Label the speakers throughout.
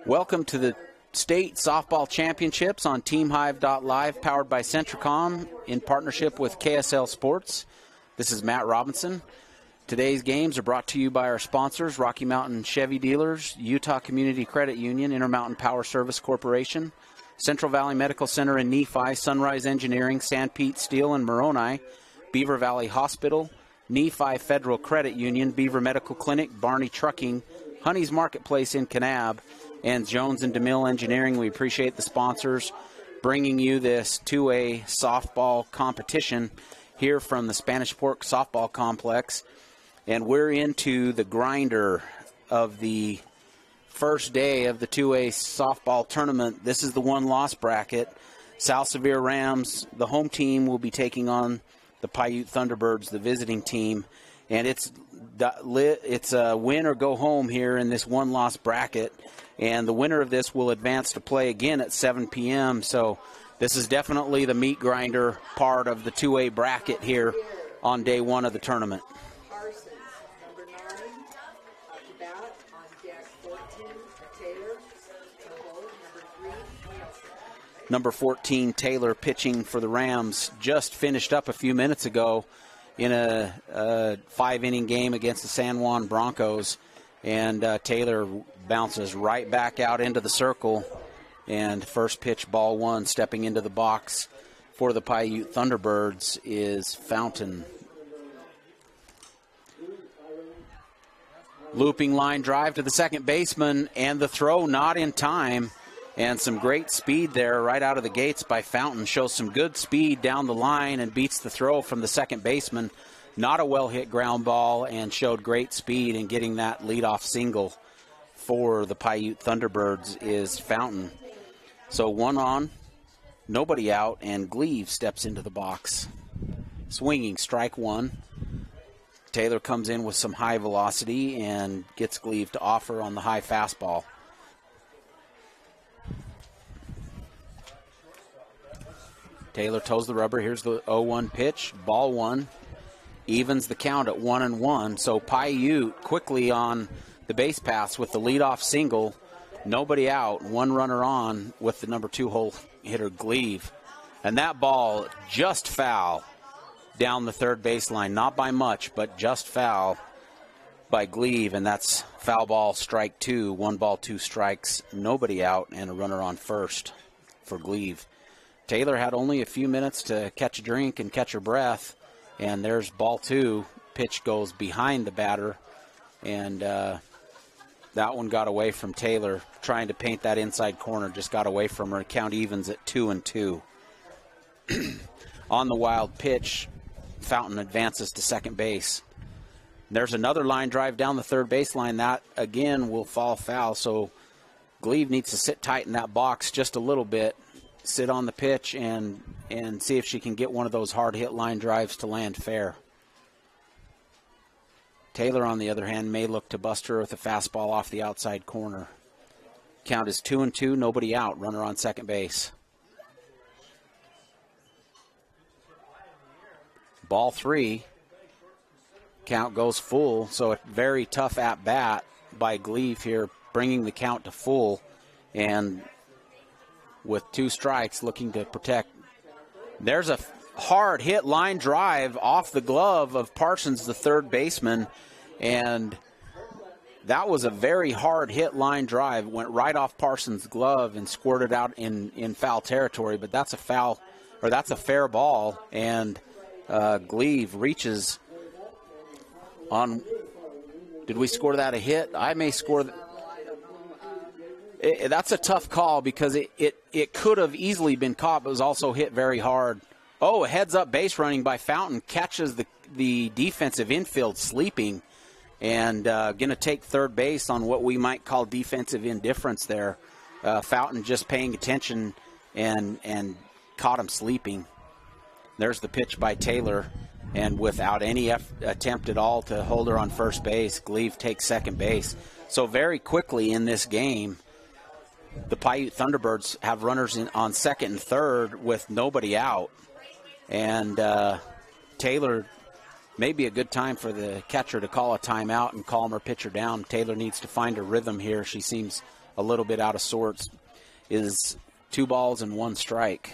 Speaker 1: Welcome to the State Softball Championships on TeamHive.live, powered by Centricom in partnership with KSL Sports. This is Matt Robinson. Today's games are brought to you by our sponsors, Rocky Mountain Chevy Dealers, Utah Community Credit Union, Intermountain Power Service Corporation, Central Valley Medical Center in Nephi, Sunrise Engineering, San Pete Steel in Moroni, Beaver Valley Hospital, Nephi Federal Credit Union, Beaver Medical Clinic, Barney Trucking, Honey's Marketplace in Kanab, and Jones and DeMille Engineering. We appreciate the sponsors bringing you this 2A softball competition here from the Spanish Fork Softball Complex. And we're into the grinder of the first day of the 2A softball tournament. This is the one-loss bracket. South Sevier Rams, the home team, will be taking on the Piute Thunderbirds, the visiting team. And it's a win or go home here in this one-loss bracket. And the winner of this will advance to play again at 7 p.m. So this is definitely the meat grinder part of the 2A bracket here on day one of the tournament.
Speaker 2: Parsons, number 9, up to bat on deck 14, Taylor, number 3,
Speaker 1: Number 14, Taylor, pitching for the Rams, just finished up a few minutes ago in a 5-inning game against the San Juan Broncos. And Taylor bounces right back out into the circle. And first pitch, ball one, stepping into the box for the Piute Thunderbirds is Fountain. Looping line drive to the second baseman, and the throw not in time. And some great speed there right out of the gates by Fountain. Shows some good speed down the line and beats the throw from the second baseman. Not a well-hit ground ball, and showed great speed in getting that leadoff single for the Piute Thunderbirds is Fountain. So one on, nobody out, and Gleave steps into the box. Swinging, strike one. Taylor comes in with some high velocity and gets Gleave to offer on the high fastball. Taylor toes the rubber. Here's the 0-1 pitch, ball one. Evens the count at 1-1. So Piute quickly on the base paths with the leadoff single. Nobody out. One runner on with the number 2 hole hitter, Gleave. And that ball just foul down the third baseline. Not by much, but just foul by Gleave. And that's foul ball, strike 2. 1 ball, 2 strikes. Nobody out, and a runner on first for Gleave. Taylor had only a few minutes to catch a drink and catch her breath. And there's ball 2. Pitch goes behind the batter. And that one got away from Taylor. Trying to paint that inside corner. Just got away from her. Count evens at 2-2. On the wild pitch, Fountain advances to second base. There's another line drive down the third baseline. That, again, will fall foul. So Gleave needs to sit tight in that box just a little bit. Sit on the pitch and see if she can get one of those hard-hit line drives to land fair. Taylor, on the other hand, may look to bust her with a fastball off the outside corner. Count is 2-2, nobody out. Runner on second base. Ball 3. Count goes full, so a very tough at-bat by Gleave here, bringing the count to full. And with 2 strikes, looking to protect. There's a hard hit line drive off the glove of Parsons, the third baseman, and that was a very hard hit line drive. Went right off Parsons' glove and squirted out in foul territory, but that's a foul, or that's a fair ball, and Gleave reaches on. Did we score that a hit? I may score. That's a tough call because it could have easily been caught, but was also hit very hard. Oh, a heads-up base running by Fountain catches the defensive infield sleeping, and going to take third base on what we might call defensive indifference there. Fountain just paying attention and caught him sleeping. There's the pitch by Taylor, and without any attempt at all to hold her on first base, Gleave takes second base. So very quickly in this game, the Piute Thunderbirds have runners on second and third with nobody out. And Taylor maybe a good time for the catcher to call a timeout and calm her pitcher down. Taylor needs to find her rhythm here. She seems a little bit out of sorts. Is 2 balls and 1 strike.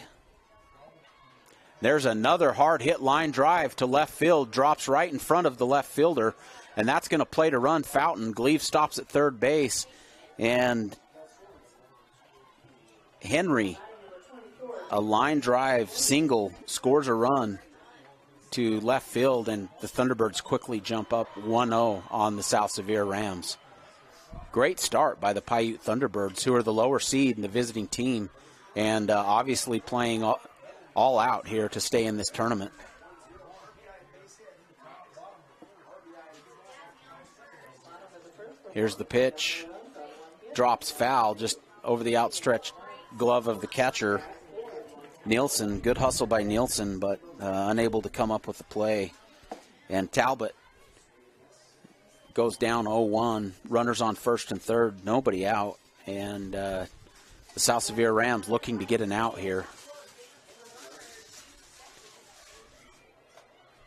Speaker 1: There's another hard hit line drive to left field, drops right in front of the left fielder, and that's going to play to run Fountain. Gleave stops at third base, and Henry, a line drive single, scores a run to left field, and the Thunderbirds quickly jump up 1-0 on the South Sevier Rams. Great start by the Piute Thunderbirds, who are the lower seed in the visiting team, and obviously playing all out here to stay in this tournament. Here's the pitch. Drops foul just over the outstretched glove of the catcher, Nielsen. Good hustle by Nielsen, but unable to come up with the play. And Talbot goes down 0-1. Runners on first and third, nobody out. And the South Sevier Rams looking to get an out here.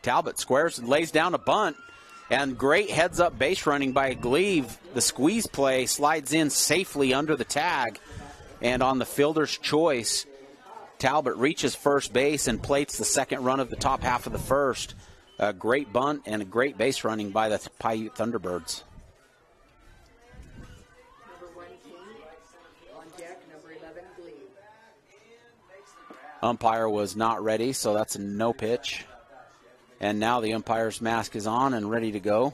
Speaker 1: Talbot squares and lays down a bunt. And great heads-up base running by Gleave. The squeeze play slides in safely under the tag. And on the fielder's choice, Talbot reaches first base and plates the second run of the top half of the first. A great bunt and a great base running by the Piute Thunderbirds.
Speaker 2: Number 1 King on deck, number 11 Gleave.
Speaker 1: Umpire was not ready, so that's a no pitch. And now the umpire's mask is on and ready to go.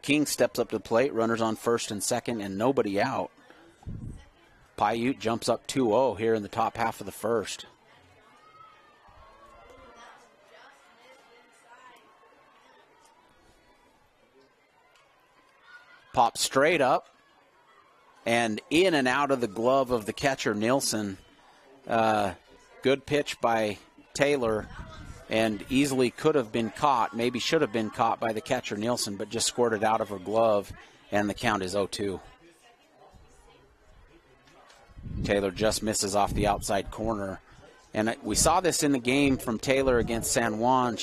Speaker 1: King steps up to the plate, runners on first and second, and nobody out. Piute jumps up 2-0 here in the top half of the first. Pop straight up and in and out of the glove of the catcher, Nielsen. Good pitch by Taylor, and easily could have been caught, maybe should have been caught by the catcher, Nielsen, but just squirted out of her glove, and the count is 0-2. Taylor just misses off the outside corner. And we saw this in the game from Taylor against San Juan.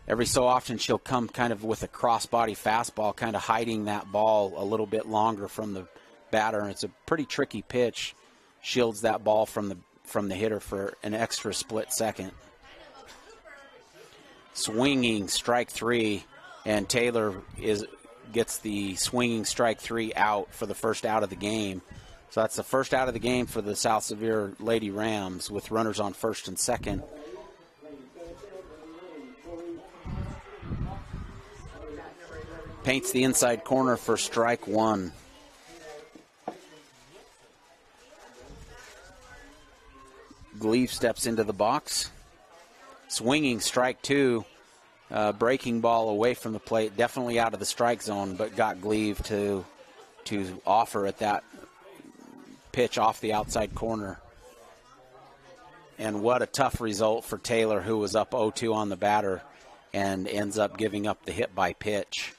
Speaker 1: Every so often she'll come kind of with a cross-body fastball, kind of hiding that ball a little bit longer from the batter. And it's a pretty tricky pitch. Shields that ball from the hitter for an extra split second. Swinging strike 3, and Taylor gets the swinging strike 3 out for the first out of the game. So that's the first out of the game for the South Sevier Lady Rams with runners on first and second. Paints the inside corner for strike 1. Gleave steps into the box. Swinging strike 2. Breaking ball away from the plate. Definitely out of the strike zone, but got Gleave to offer at that pitch off the outside corner. And what a tough result for Taylor, who was up 0-2 on the batter and ends up giving up the hit by pitch.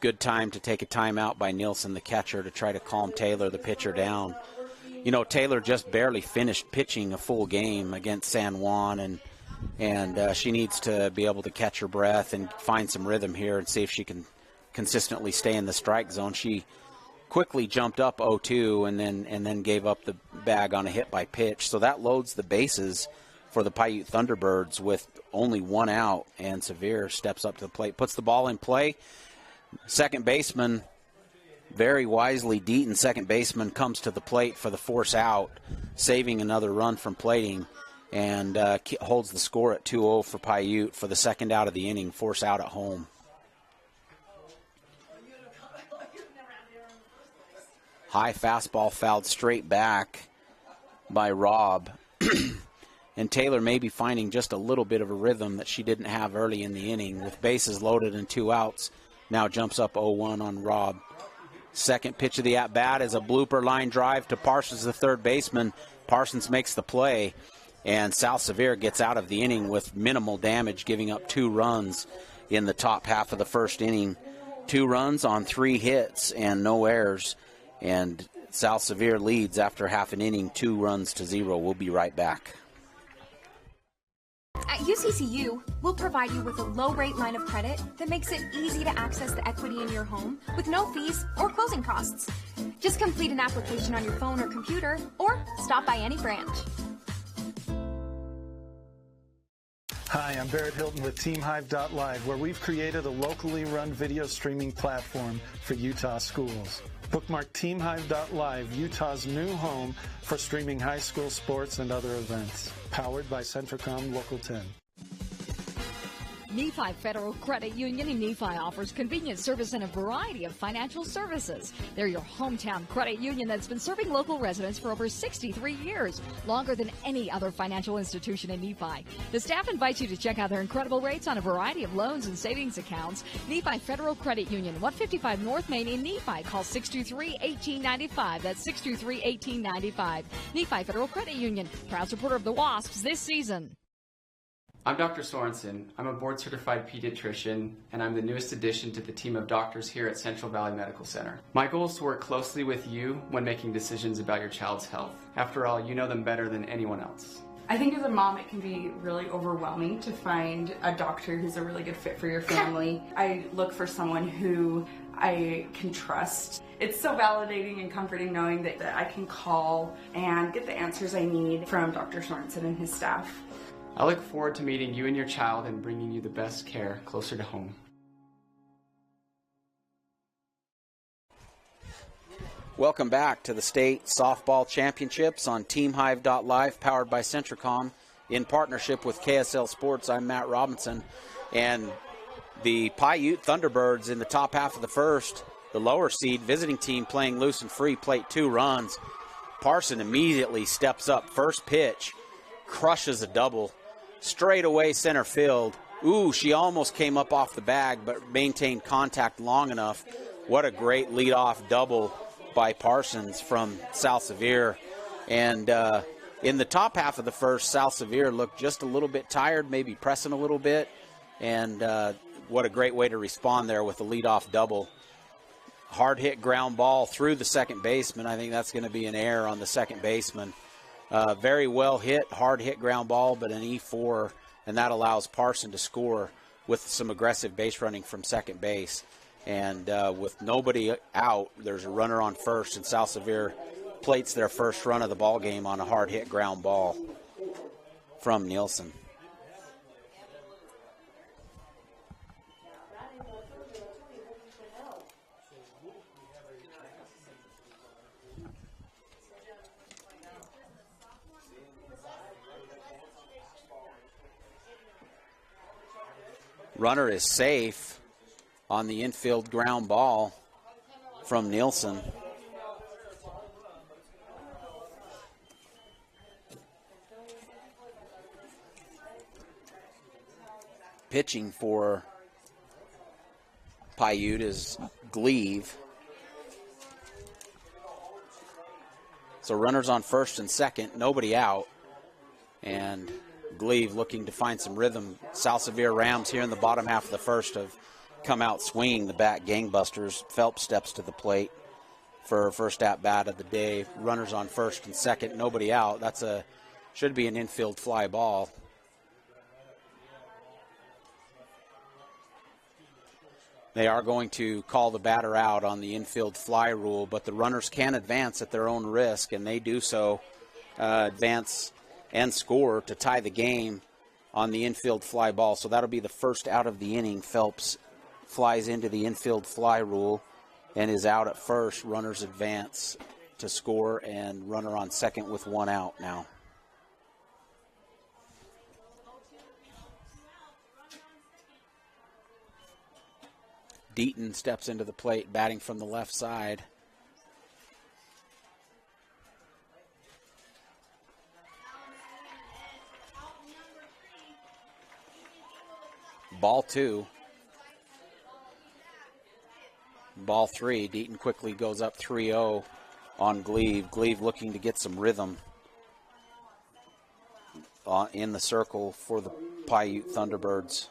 Speaker 1: Good time to take a timeout by Nielsen, the catcher, to try to calm Taylor, the pitcher, down. You know, Taylor just barely finished pitching a full game against San Juan, and she needs to be able to catch her breath and find some rhythm here and see if she can consistently stay in the strike zone. She quickly jumped up 0-2 and then gave up the bag on a hit by pitch. So that loads the bases for the Piute Thunderbirds with only 1 out, and Sevier steps up to the plate, puts the ball in play. Second baseman, very wisely, Deaton, second baseman, comes to the plate for the force out, saving another run from plating, and holds the score at 2-0 for Piute for the second out of the inning, force out at home. High fastball fouled straight back by Robb. And Taylor may be finding just a little bit of a rhythm that she didn't have early in the inning. With bases loaded and 2 outs, now jumps up 0-1 on Robb. Second pitch of the at-bat is a blooper line drive to Parsons, the third baseman. Parsons makes the play, and South Sevier gets out of the inning with minimal damage, giving up 2 runs in the top half of the first inning. 2 runs on 3 hits and no errors. And South Sevier leads after half an inning, 2-0. We'll be right back.
Speaker 3: At UCCU, we'll provide you with a low-rate line of credit that makes it easy to access the equity in your home with no fees or closing costs. Just complete an application on your phone or computer, or stop by any branch.
Speaker 4: Hi, I'm Barrett Hilton with TeamHive.live, where we've created a locally run video streaming platform for Utah schools. Bookmark TeamHive.live, Utah's new home for streaming high school sports and other events. Powered by Centricom Local 10.
Speaker 5: Nephi Federal Credit Union in Nephi offers convenient service and a variety of financial services. They're your hometown credit union that's been serving local residents for over 63 years, longer than any other financial institution in Nephi. The staff invites you to check out their incredible rates on a variety of loans and savings accounts. Nephi Federal Credit Union, 155 North Main in Nephi. Call 623-1895. That's 623-1895. Nephi Federal Credit Union, proud supporter of the Wasps this season.
Speaker 6: I'm Dr. Sorensen. I'm a board-certified pediatrician, and I'm the newest addition to the team of doctors here at Central Valley Medical Center. My goal is to work closely with you when making decisions about your child's health. After all, you know them better than anyone else.
Speaker 7: I think as a mom, it can be really overwhelming to find a doctor who's a really good fit for your family. I look for someone who I can trust. It's so validating and comforting knowing that I can call and get the answers I need from Dr. Sorensen and his staff.
Speaker 6: I look forward to meeting you and your child and bringing you the best care closer to home.
Speaker 1: Welcome back to the State Softball Championships on TeamHive.live, powered by Centricom, in partnership with KSL Sports. I'm Matt Robinson, and the Piute Thunderbirds in the top half of the first, the lower seed visiting team playing loose and free, plate 2 runs. Parson immediately steps up, first pitch, crushes a double, straight away center field. Ooh, she almost came up off the bag, but maintained contact long enough. What a great leadoff double by Parsons from South Sevier. And in the top half of the first, South Sevier looked just a little bit tired, maybe pressing a little bit. And what a great way to respond there with a leadoff double. Hard hit ground ball through the second baseman. I think that's going to be an error on the second baseman. Very well hit, hard hit ground ball, but an E4, and that allows Parson to score with some aggressive base running from second base. And with nobody out, there's a runner on first, and South Sevier plates their first run of the ball game on a hard hit ground ball from Nielsen. Runner is safe on the infield ground ball from Nielsen. Pitching for Piute is Gleave. So runners on first and second, nobody out. And Gleave looking to find some rhythm. South Sevier Rams here in the bottom half of the first have come out swinging the bat gangbusters. Phelps steps to the plate for her first at-bat of the day. Runners on first and second, nobody out. Should be an infield fly ball. They are going to call the batter out on the infield fly rule, but the runners can advance at their own risk, and they do so, advance and score to tie the game on the infield fly ball. So that'll be the first out of the inning. Phelps flies into the infield fly rule and is out at first. Runners advance to score, and runner on second with one out now. Deaton steps into the plate, batting from the left side. Ball 2. Ball 3. Deaton quickly goes up 3-0 on Gleave. Gleave looking to get some rhythm in the circle for the Piute Thunderbirds.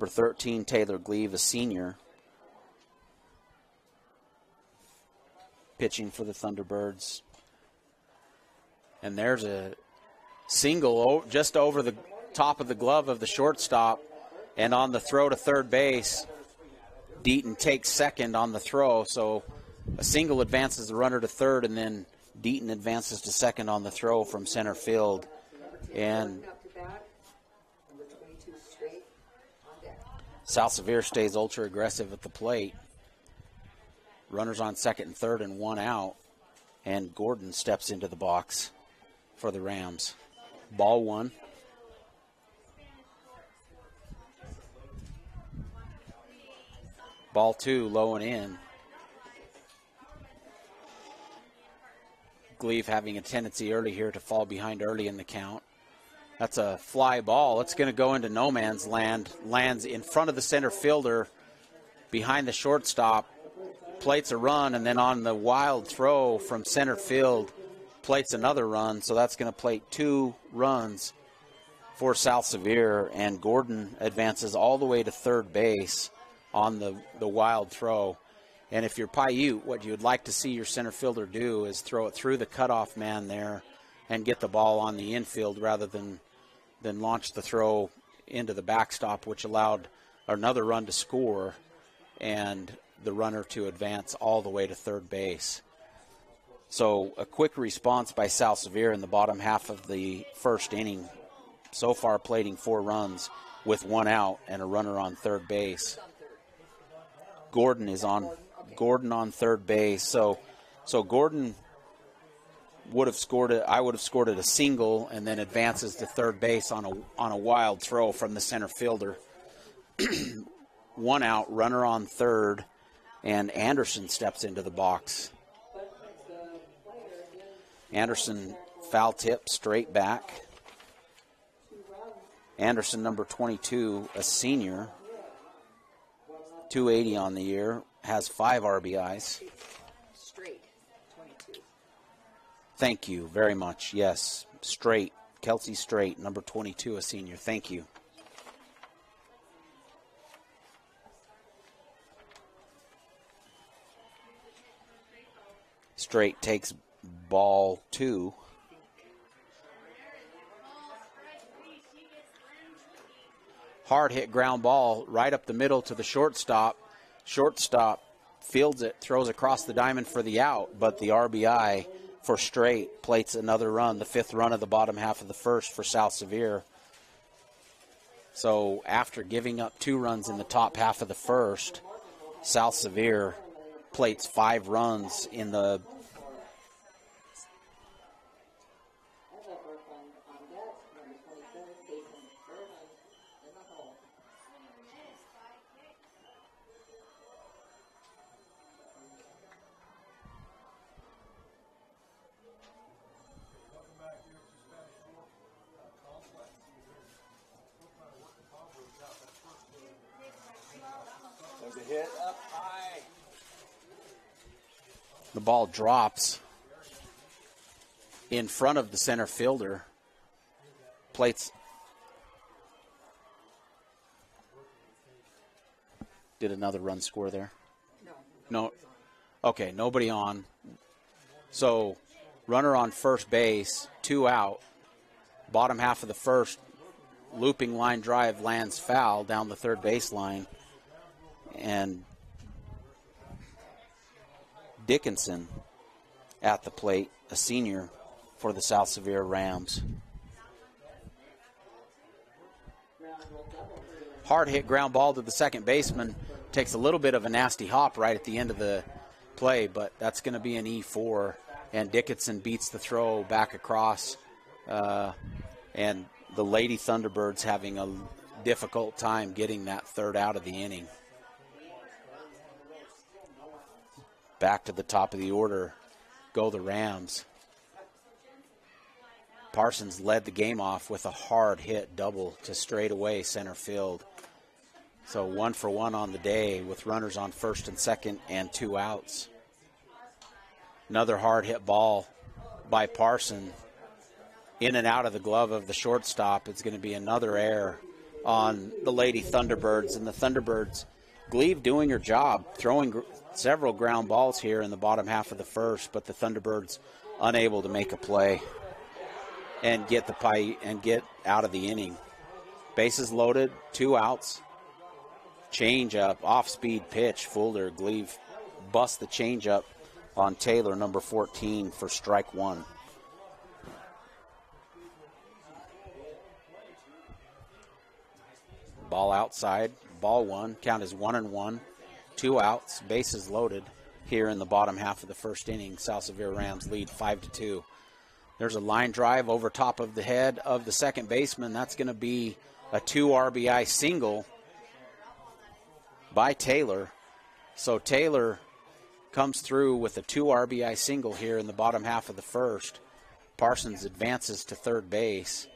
Speaker 1: number 13, Taylor Gleave, a senior, pitching for the Thunderbirds. And there's a single just over the top of the glove of the shortstop. And on the throw to third base, Deaton takes second on the throw. So a single advances the runner to third, and then Deaton advances to second on the throw from center field. And South Sevier stays ultra aggressive at the plate. Runners on second and third and one out. And Gordon steps into the box for the Rams. Ball one. Ball two, low and in. Gleave having a tendency early here to fall behind early in the count. That's a fly ball. It's going to go into no man's land. Lands in front of the center fielder, behind the shortstop. Plates a run, and then on the wild throw from center field, plates another run. So that's going to plate 2 runs for South Sevier, and Gordon advances all the way to third base on the wild throw. And if you're Piute, what you would like to see your center fielder do is throw it through the cutoff man there and get the ball on the infield rather than launch the throw into the backstop, which allowed another run to score and the runner to advance all the way to third base. So a quick response by South Sevier in the bottom half of the first inning. So far plating 4 runs with 1 out and a runner on third base. Gordon on third base. So Gordon would have scored it. I would have scored it a single, and then advances to third base on a wild throw from the center fielder. 1 out, runner on third, and Anderson steps into the box. Anderson foul tip, straight back. Anderson, number 22, a senior, 280 on the year, has 5 RBIs.
Speaker 2: Straight, 22.
Speaker 1: Thank you very much. Yes, Straight, Kelsey Straight, number 22, a senior. Thank you. Straight takes ball 2. Hard hit ground ball right up the middle to the shortstop. Shortstop fields it, throws across the diamond for the out, but the RBI for Straight plates another run, the 5th run of the bottom half of the first for South Sevier. So after giving up 2 runs in the top half of the first, South Sevier plates 5 runs in the The ball drops in front of the center fielder. Plates. Did another run score there? No. Okay, nobody on. So, runner on first base, 2 out. Bottom half of the first, looping line drive lands foul down the third baseline. And Dickinson at the plate, a senior for the South Sevier Rams. Hard hit ground ball to the second baseman. Takes a little bit of a nasty hop right at the end of the play, but that's going to be an E4. And Dickinson beats the throw back across. And the Lady Thunderbirds having a difficult time getting that 3rd out of the inning. Back to the top of the order go the Rams. Parsons led the game off with a hard hit double to straightaway center field. So 1 for 1 on the day with runners on first and second and 2 outs. Another hard hit ball by Parson in and out of the glove of the shortstop. It's going to be another error on the Lady Thunderbirds. And the Thunderbirds, Glebe doing her job, throwing several ground balls here in the bottom half of the first, but the Thunderbirds unable to make a play and get out of the inning. Bases loaded, 2 outs. Change up, off-speed pitch, fooled her. Glebe busts the change up on Taylor, number 14, for strike 1. Ball outside, ball 1. Count is 1-1. 2 outs, bases loaded here in the bottom half of the first inning. South Sevier Rams lead 5-2. There's a line drive over top of the head of the second baseman. That's going to be a 2 RBI single by Taylor. So Taylor comes through with a 2 RBI single here in the bottom half of the first. Parsons advances to third base.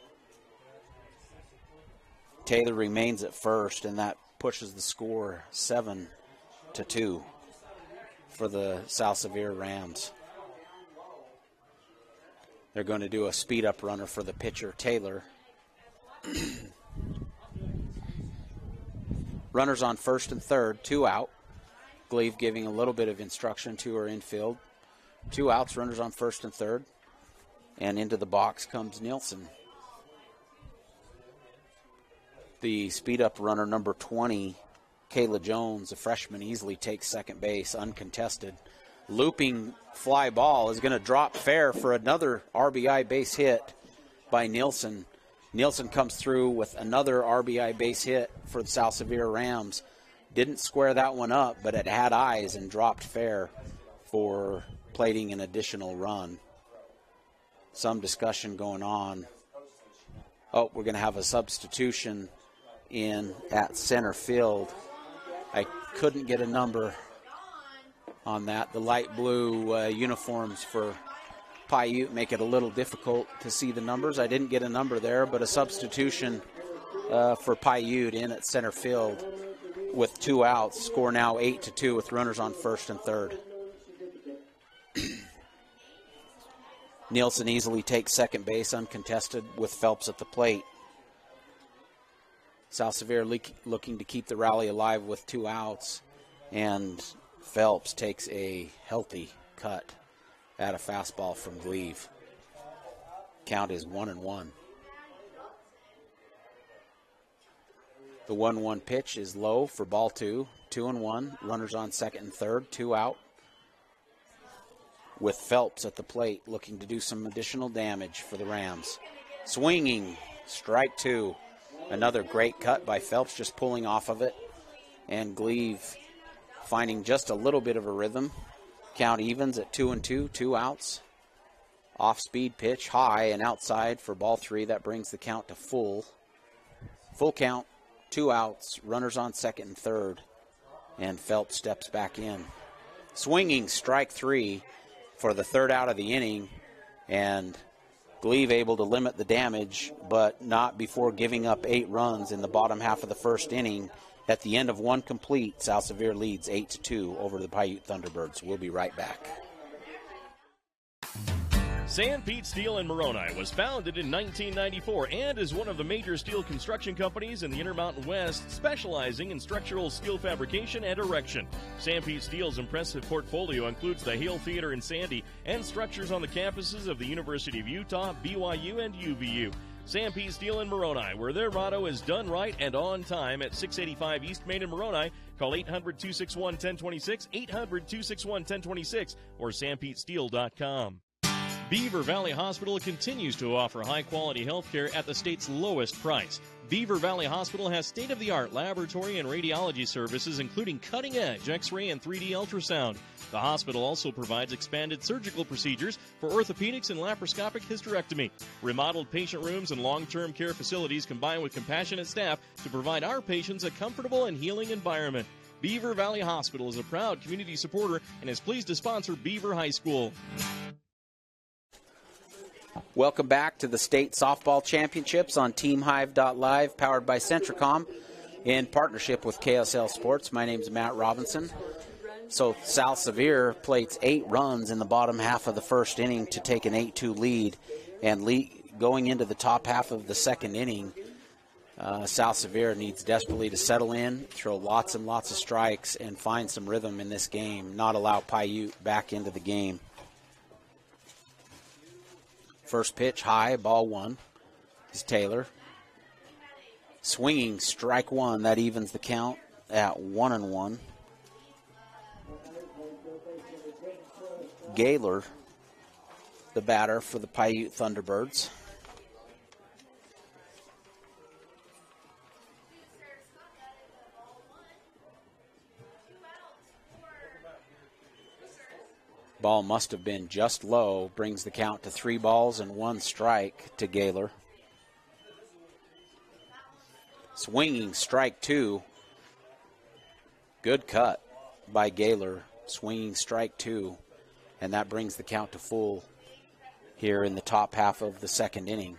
Speaker 1: Taylor remains at first, and that pushes the score 7-2 for the South Sevier Rams. They're going to do a speed-up runner for the pitcher, Taylor. Runners on first and third, 2 out. Glebe giving a little bit of instruction to her infield. 2 outs, runners on first and third. And into the box comes Nielsen. The speed-up runner, number 20, Kayla Jones, a freshman, easily takes second base, uncontested. Looping fly ball is going to drop fair for another RBI base hit by Nielsen. Nielsen comes through with another RBI base hit for the South Sevier Rams. Didn't square that one up, but it had eyes and dropped fair for plating an additional run. Some discussion going on. Oh, we're going to have a substitution in at center field. I couldn't get a number on that. The light blue uniforms for Piute make it a little difficult to see the numbers. I didn't get a number there, but a substitution for Piute in at center field with 2 outs. Score now 8-2 with runners on first and third. Nielsen easily takes second base uncontested with Phelps at the plate. South Sevier looking to keep the rally alive with 2 outs, and Phelps takes a healthy cut at a fastball from Glebe. Count is 1-1. The 1-1 pitch is low for ball 2. 2-1. Runners on second and third. 2 out. With Phelps at the plate looking to do some additional damage for the Rams. Swinging. Strike 2. Another great cut by Phelps, just pulling off of it. And Glebe finding just a little bit of a rhythm. Count evens at 2-2, 2 outs. Off-speed pitch, high and outside for ball 3. That brings the count to full. Full count, 2 outs, runners on second and third. And Phelps steps back in. Swinging, strike 3 for the third out of the inning. And Glebe able to limit the damage, but not before giving up 8 runs in the bottom half of the first inning. At the end of 1 complete, South Sevier leads 8-2 over the Piute Thunderbirds. We'll be right back.
Speaker 8: San Pete Steel in Moroni was founded in 1994 and is one of the major steel construction companies in the Intermountain West, specializing in structural steel fabrication and erection. San Pete Steel's impressive portfolio includes the Hale Theater in Sandy and structures on the campuses of the University of Utah, BYU, and UVU. San Pete Steel in Moroni, where their motto is done right and on time, at 685 East Main in Moroni. Call 800-261-1026, 800-261-1026, or sanpetesteel.com. Beaver Valley Hospital continues to offer high-quality health care at the state's lowest price. Beaver Valley Hospital has state-of-the-art laboratory and radiology services, including cutting-edge X-ray and 3D ultrasound. The hospital also provides expanded surgical procedures for orthopedics and laparoscopic hysterectomy. Remodeled patient rooms and long-term care facilities combine with compassionate staff to provide our patients a comfortable and healing environment. Beaver Valley Hospital is a proud community supporter and is pleased to sponsor Beaver High School.
Speaker 1: Welcome back to the State Softball Championships on TeamHive.live, powered by Centricom in partnership with KSL Sports. My name is Matt Robinson. So South Sevier plates 8 runs in the bottom half of the first inning to take an 8-2 lead. And going into the top half of the second inning, South Sevier needs desperately to settle in, throw lots and lots of strikes, and find some rhythm in this game, not allow Piute back into the game. First pitch high, ball one is Taylor. Swinging strike one, that evens the count at 1-1. Gaylor, the batter for the Piute Thunderbirds. Ball must have been just low, brings the count to 3 balls and 1 strike to Gaylor. Swinging strike 2. Good cut by Gaylor. Swinging strike 2. And that brings the count to full here in the top half of the second inning.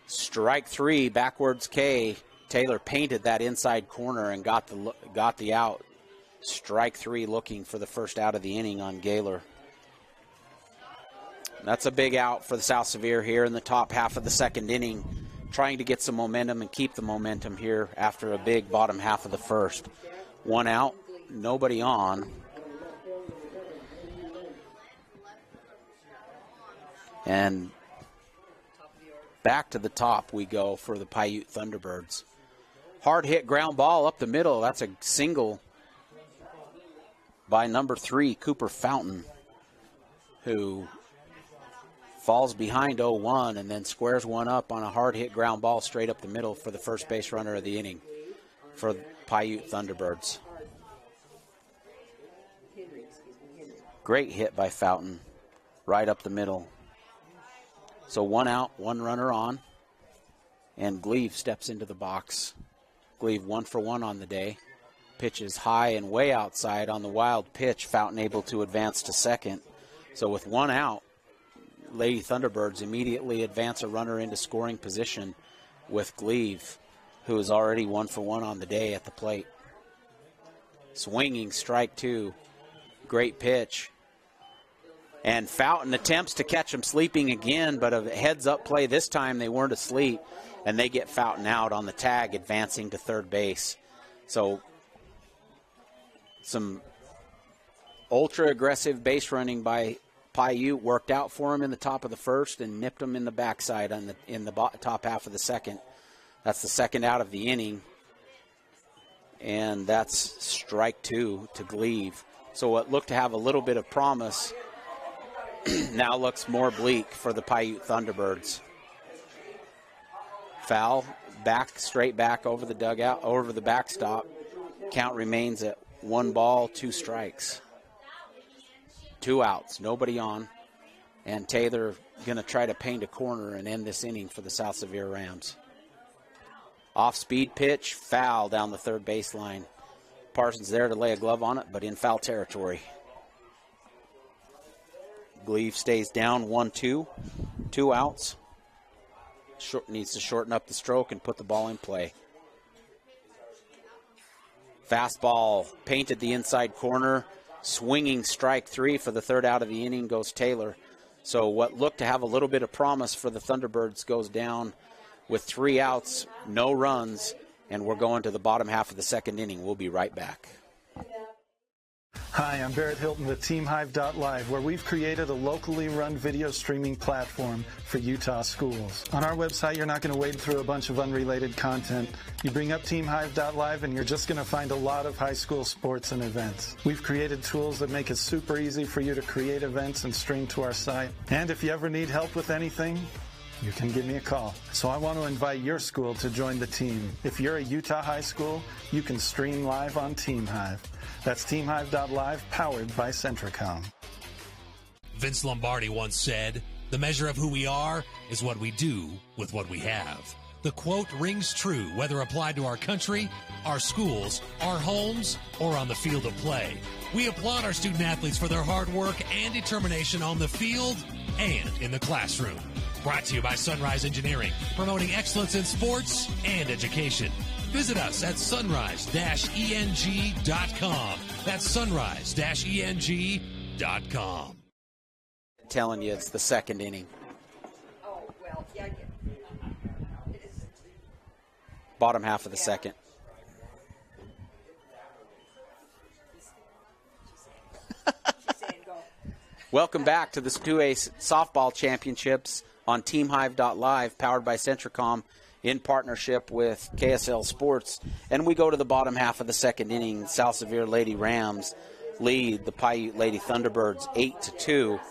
Speaker 1: Strike 3, backwards K. Taylor painted that inside corner and got the out. Strike 3, looking for the first out of the inning on Gaylor. That's a big out for the South Sevier here in the top half of the second inning, trying to get some momentum and keep the momentum here after a big bottom half of the first. 1 out, nobody on. And back to the top we go for the Piute Thunderbirds. Hard hit ground ball up the middle. That's a single by number 3, Cooper Fountain, who falls behind 0-1 and then squares one up on a hard hit ground ball straight up the middle for the first base runner of the inning for Piute Thunderbirds. Great hit by Fountain right up the middle. So 1 out, 1 runner on, and Gleave steps into the box. Gleave 1 for 1 on the day. Pitches high and way outside on the wild pitch. Fountain able to advance to second. So with 1 out, Lady Thunderbirds immediately advance a runner into scoring position with Gleave, who is already 1 for 1 on the day at the plate. Swinging strike 2. Great pitch. And Fountain attempts to catch him sleeping again, but a heads-up play this time. They weren't asleep, and they get Fountain out on the tag, advancing to third base. So some ultra-aggressive base running by Piute worked out for him in the top of the first and nipped him in the backside in the top half of the second. That's the second out of the inning, and that's strike 2 to Gleave. So what looked to have a little bit of promise now looks more bleak for the Piute Thunderbirds. Foul, back, straight back over the dugout, over the backstop. Count remains at 1 ball, 2 strikes. 2 outs, nobody on. And Taylor going to try to paint a corner and end this inning for the South Sevier Rams. Off-speed pitch, foul down the third baseline. Parsons there to lay a glove on it, but in foul territory. Gleave stays down 1-2, 2 outs. Needs to shorten up the stroke and put the ball in play. Fastball painted the inside corner. Swinging strike 3 for the third out of the inning goes Taylor. So what looked to have a little bit of promise for the Thunderbirds goes down with 3 outs, no runs, and we're going to the bottom half of the second inning. We'll be right back.
Speaker 4: Hi, I'm Barrett Hilton with TeamHive.live, where we've created a locally run video streaming platform for Utah schools. On our website, you're not going to wade through a bunch of unrelated content. You bring up TeamHive.live and you're just going to find a lot of high school sports and events. We've created tools that make it super easy for you to create events and stream to our site. And if you ever need help with anything, you can give me a call. So I want to invite your school to join the team. If you're a Utah high school, you can stream live on TeamHive. That's TeamHive.live, powered by Centricom.
Speaker 9: Vince Lombardi once said, "The measure of who we are is what we do with what we have." The quote rings true whether applied to our country, our schools, our homes, or on the field of play. We applaud our student athletes for their hard work and determination on the field and in the classroom. Brought to you by Sunrise Engineering, promoting excellence in sports and education. Visit us at sunrise-eng.com. That's sunrise-eng.com.
Speaker 1: Telling you it's the second inning.
Speaker 2: Oh, well, yeah,
Speaker 1: bottom half of the second. Welcome back to the 2A Softball Championships on TeamHive.live, powered by Centricom in partnership with KSL Sports. And we go to the bottom half of the second inning. South Sevier Lady Rams lead the Piute Lady Thunderbirds 8-2.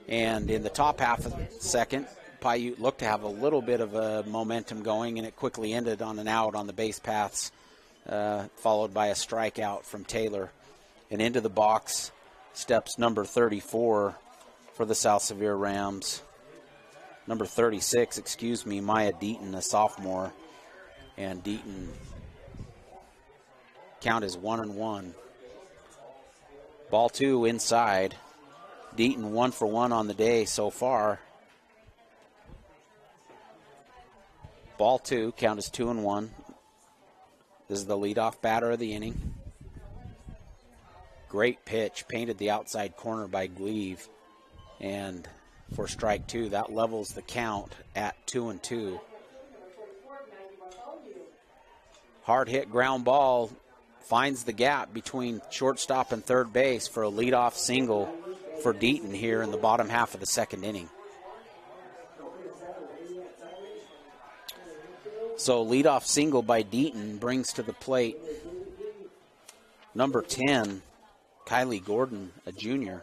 Speaker 1: And in the top half of the second, Piute looked to have a little bit of a momentum going, and it quickly ended on an out on the base paths, followed by a strikeout from Taylor. And into the box steps number 34 for the South Sevier Rams. Number 36, Maya Deaton, a sophomore. And Deaton count is 1-1. Ball 2 inside. Deaton 1 for 1 on the day so far. Ball 2, count is 2-1. This is the leadoff batter of the inning. Great pitch, painted the outside corner by Gleave. And for strike 2, that levels the count at 2-2. Hard hit ground ball finds the gap between shortstop and third base for a leadoff single for Deaton here in the bottom half of the second inning. So leadoff single by Deaton brings to the plate number 10, Kylie Gordon, a junior.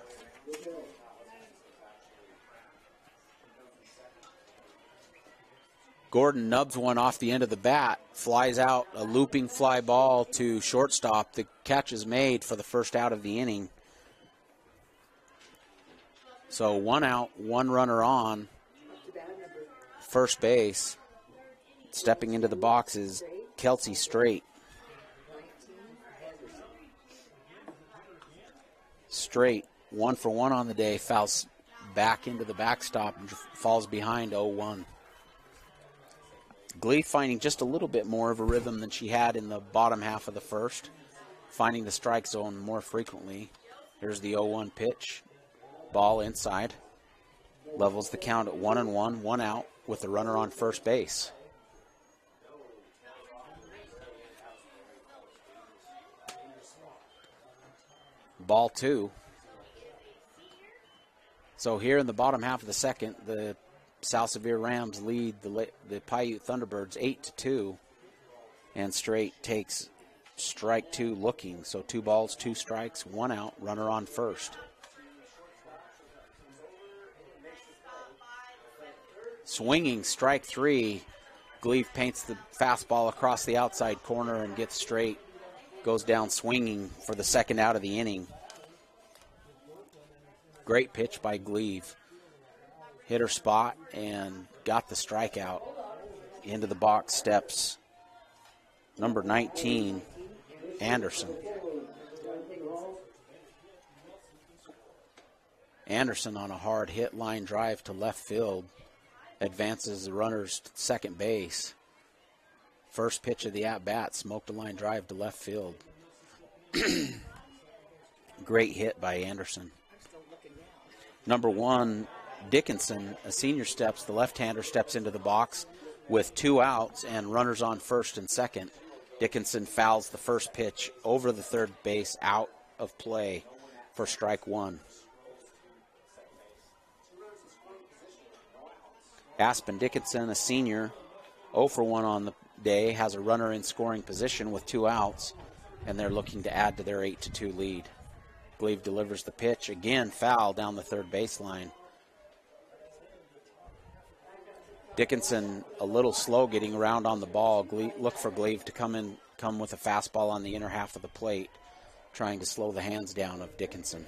Speaker 1: Gordon nubs one off the end of the bat, flies out a looping fly ball to shortstop. The catch is made for the first out of the inning. So 1 out, 1 runner on. First base. Stepping into the box is Kelsey Straight. Straight, 1 for 1 on the day, fouls back into the backstop and falls behind 0-1. Glee finding just a little bit more of a rhythm than she had in the bottom half of the first, finding the strike zone more frequently. Here's the 0-1 pitch. Ball inside. Levels the count at 1-1, 1 out with a runner on first base. Ball 2. So here in the bottom half of the second, the South Sevier Rams lead the Piute Thunderbirds 8-2, and Straight takes strike 2 looking. So 2 balls, 2 strikes, 1 out, runner on first. Swinging strike 3. Gleave paints the fastball across the outside corner and gets Straight. Goes down swinging for the second out of the inning. Great pitch by Gleave. Hit her spot and got the strikeout. Into the box steps number 19, Anderson. Anderson on a hard hit line drive to left field advances the runners to second base. First pitch of the at-bat, smoked a line drive to left field. Great hit by Anderson. Number 1, Dickinson, a senior steps, the left-hander steps into the box with 2 outs and runners on first and second. Dickinson fouls the first pitch over the third base, out of play for strike 1. Aspen Dickinson, a senior, 0 for 1 on the day, has a runner in scoring position with 2 outs, and they're looking to add to their 8-2 lead. Gleave delivers the pitch, again foul down the third baseline. Dickinson a little slow getting around on the ball. Look for Gleave to come with a fastball on the inner half of the plate, trying to slow the hands down of Dickinson.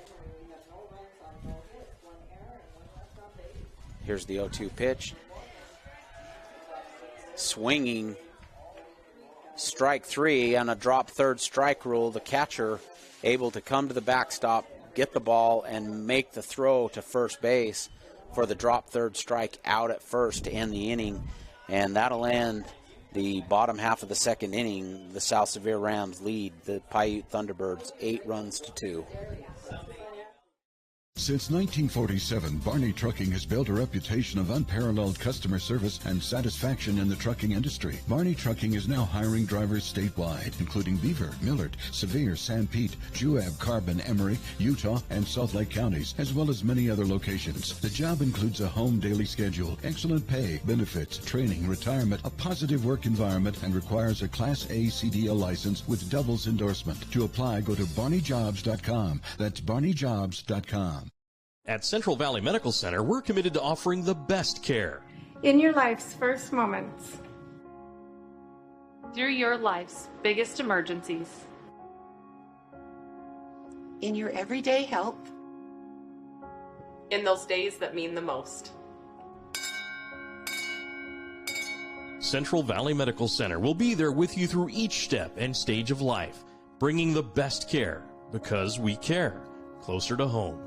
Speaker 1: Here's the 0-2 pitch. Swinging. Strike 3 on a drop third strike rule. The catcher able to come to the backstop, get the ball, and make the throw to first base for the drop third strike out at first to end the inning. And that'll end the bottom half of the second inning. The South Sevier Rams lead the Piute Thunderbirds 8 runs to 2.
Speaker 10: Since 1947, Barney Trucking has built a reputation of unparalleled customer service and satisfaction in the trucking industry. Barney Trucking is now hiring drivers statewide, including Beaver, Millard, Sevier, San Pete, Juab, Carbon, Emery, Utah, and Salt Lake counties, as well as many other locations. The job includes a home daily schedule, excellent pay, benefits, training, retirement, a positive work environment, and requires a Class A CDL license with Double's endorsement. To apply, go to barneyjobs.com. That's barneyjobs.com.
Speaker 8: At Central Valley Medical Center, we're committed to offering the best care.
Speaker 11: In your life's first moments.
Speaker 12: Through your life's biggest emergencies.
Speaker 2: In your everyday help.
Speaker 12: In those days that mean the most.
Speaker 8: Central Valley Medical Center will be there with you through each step and stage of life, bringing the best care because we care, closer to home.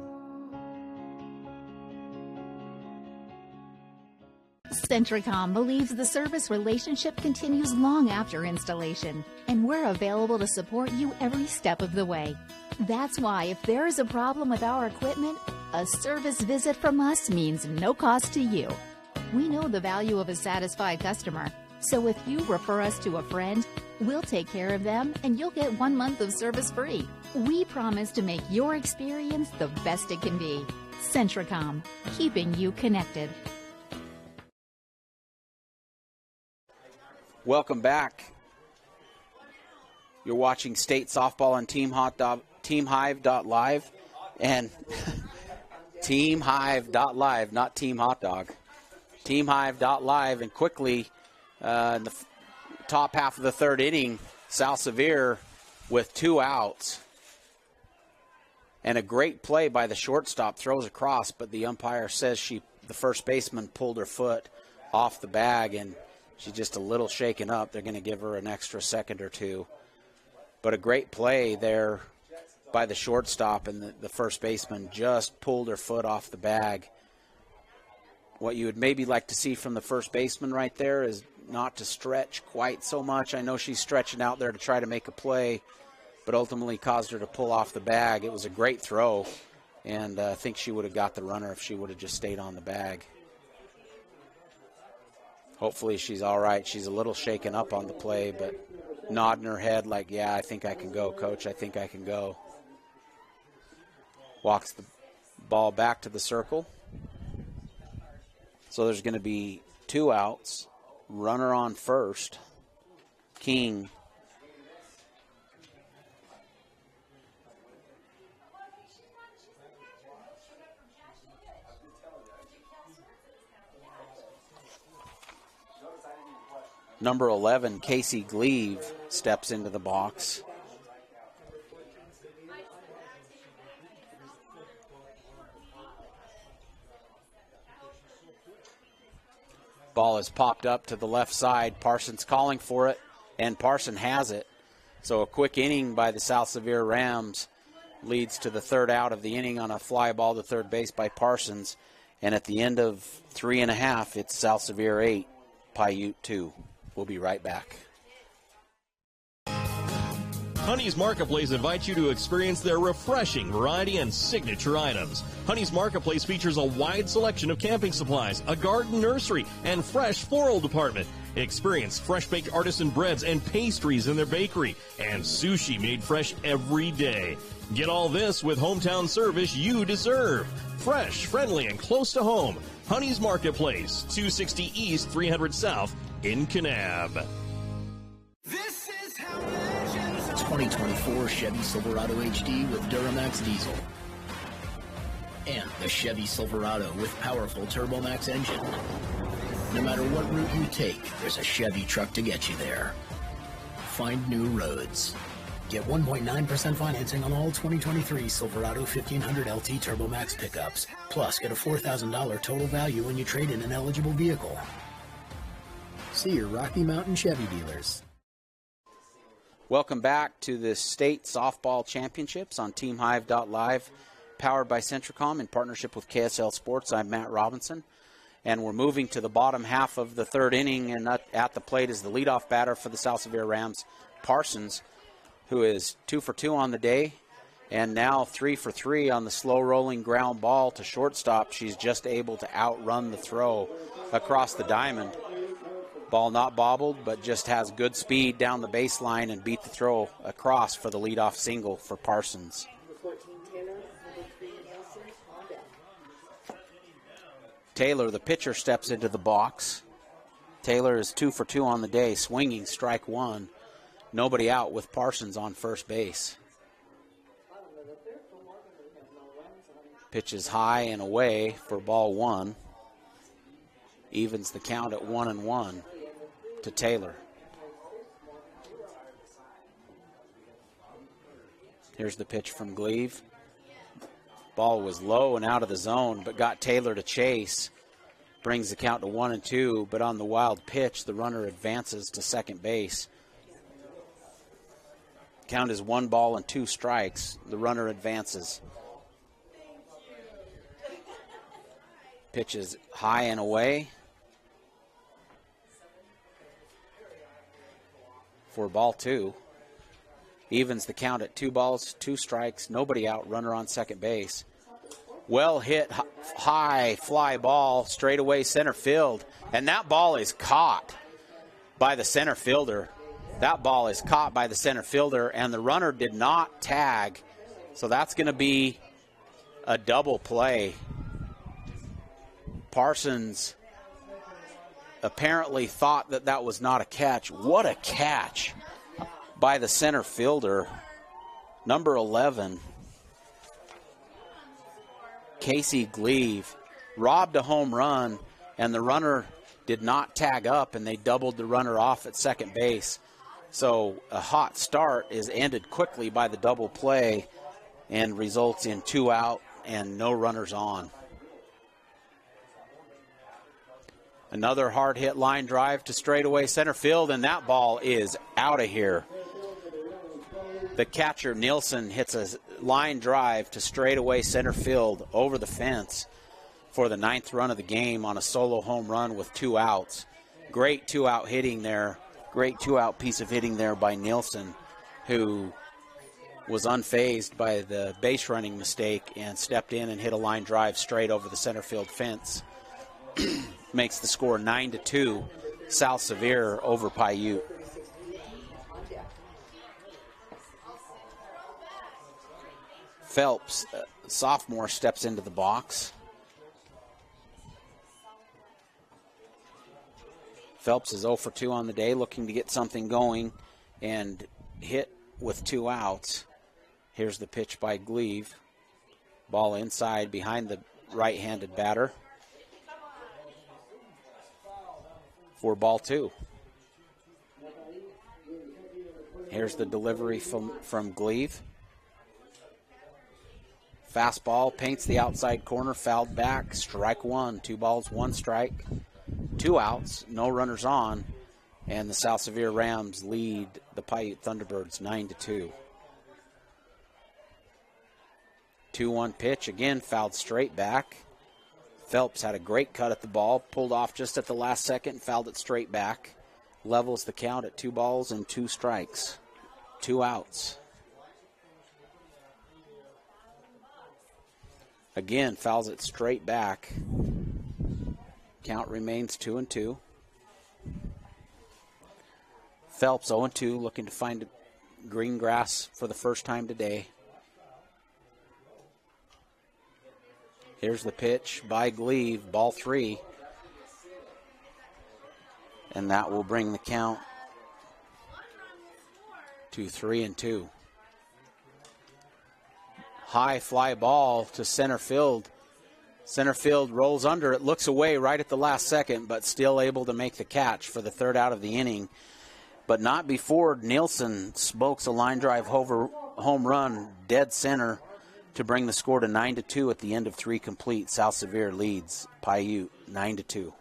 Speaker 13: Centricom believes the service relationship continues long after installation, and we're available to support you every step of the way. That's why if there is a problem with our equipment, a service visit from us means no cost to you. We know the value of a satisfied customer, so if you refer us to a friend, we'll take care of them and you'll get 1 month of service free. We promise to make your experience the best it can be. Centricom, keeping you connected.
Speaker 1: Welcome back. You're watching state softball on teamhive.live and teamhive.live, not Team Hot Dog. Teamhive.live, and quickly in the top half of the third inning, South Sevier with 2 outs. And a great play by the shortstop, throws across, but the umpire says the first baseman pulled her foot off the bag, and she's just a little shaken up. They're going to give her an extra second or two. But a great play there by the shortstop, and the first baseman just pulled her foot off the bag. What you would maybe like to see from the first baseman right there is not to stretch quite so much. I know she's stretching out there to try to make a play, but ultimately caused her to pull off the bag. It was a great throw, and I think she would have got the runner if she would have just stayed on the bag. Hopefully she's all right. She's a little shaken up on the play, but nodding her head like, yeah, I think I can go, Coach. I think I can go. Walks the ball back to the circle. So there's going to be 2 outs. Runner on first. King. Number 11, Casey Gleave, steps into the box. Ball is popped up to the left side. Parsons calling for it, and Parson has it. So a quick inning by the South Sevier Rams leads to the 3rd out of the inning on a fly ball to third base by Parsons. And at the end of 3.5, it's South Sevier 8, Piute 2. We'll be right back.
Speaker 8: Honey's Marketplace invites you to experience their refreshing variety and signature items. Honey's Marketplace features a wide selection of camping supplies, a garden nursery, and fresh floral department. Experience fresh-baked artisan breads and pastries in their bakery, and sushi made fresh every day. Get all this with hometown service you deserve. Fresh, friendly, and close to home. Honey's Marketplace, 260 East, 300 South in Kanab.
Speaker 14: 2024 Chevy Silverado HD with Duramax diesel. And the Chevy Silverado with powerful TurboMax engine. No matter what route you take, there's a Chevy truck to get you there. Find new roads. Get 1.9% financing on all 2023 Silverado 1500 LT TurboMax pickups. Plus, get a $4,000 total value when you trade in an eligible vehicle. See your Rocky Mountain Chevy dealers.
Speaker 1: Welcome back to the State Softball Championships on TeamHive.live, powered by Centricom in partnership with KSL Sports. I'm Matt Robinson, and we're moving to the bottom half of the 3rd inning, and at the plate is the leadoff batter for the South Sevier Rams, Parsons, who is 2 for 2 on the day. And now 3 for 3 on the slow rolling ground ball to shortstop. She's just able to outrun the throw across the diamond. Ball not bobbled, but just has good speed down the baseline and beat the throw across for the leadoff single for Parsons. Taylor, the pitcher, steps into the box. Taylor is 2 for 2 on the day, swinging strike one. Nobody out with Parsons on first base. Pitch is high and away for ball one. Evens the count at 1-1 to Taylor. Here's the pitch from Gleave. Ball was low and out of the zone, but got Taylor to chase. Brings the count to 1-2, but on the wild pitch, the runner advances to second base. Count is 1 ball and 2 strikes. The runner advances. Pitch is high and away for ball 2. Evens the count at 2 balls, 2 strikes, nobody out, runner on second base. Well hit, high fly ball, straightaway center field. And that ball is caught by the center fielder. That ball is caught by the center fielder, and the runner did not tag. So that's going to be a double play. Parsons apparently thought that that was not a catch. What a catch by the center fielder, number 11, Casey Gleave. Robbed a home run, and the runner did not tag up, and they doubled the runner off at second base. So a hot start is ended quickly by the double play and results in 2 out and no runners on. Another hard hit line drive to straightaway center field, and that ball is out of here. The catcher, Nielsen, hits a line drive to straightaway center field over the fence for the 9th run of the game on a solo home run with 2 outs. Great 2-out hitting there. Great 2-out piece of hitting there by Nielsen, who was unfazed by the base running mistake and stepped in and hit a line drive straight over the center field fence. Makes the score 9-2, South Sevier over Piute. Phelps, sophomore, steps into the box. Phelps is 0 for 2 on the day, looking to get something going and hit with 2 outs. Here's the pitch by Gleave. Ball inside behind the right-handed batter for ball 2. Here's the delivery from Gleave. Fastball paints the outside corner, fouled back, strike 1, 2 balls, 1 strike, 2 outs, no runners on, and the South Sevier Rams lead the Piute Thunderbirds 9-2. 2-1 pitch, again fouled straight back. Phelps had a great cut at the ball, pulled off just at the last second, fouled it straight back. Levels the count at 2 balls and 2 strikes, 2 outs. Again, fouls it straight back. Count remains 2-2. Phelps 0-2, looking to find green grass for the first time today. Here's the pitch by Gleave, ball 3. And that will bring the count to 3-2. High fly ball to center field. Center field rolls under it, looks away right at the last second, but still able to make the catch for the 3rd out of the inning. But not before Nielsen smokes a line drive home run dead center to bring the score to 9-2 at the end of 3 complete. South Sevier leads Piute 9-2.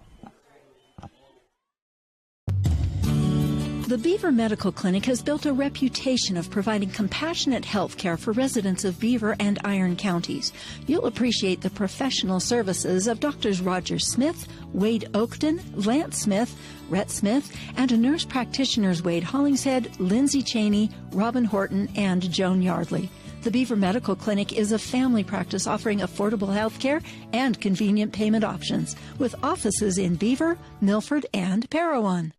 Speaker 15: The Beaver Medical Clinic has built a reputation of providing compassionate health care for residents of Beaver and Iron counties. You'll appreciate the professional services of Drs. Roger Smith, Wade Oakton, Lance Smith, Rhett Smith, and nurse practitioners Wade Hollingshead, Lindsay Cheney, Robin Horton, and Joan Yardley. The Beaver Medical Clinic is a family practice offering affordable health care and convenient payment options, with offices in Beaver, Milford, and Parowan.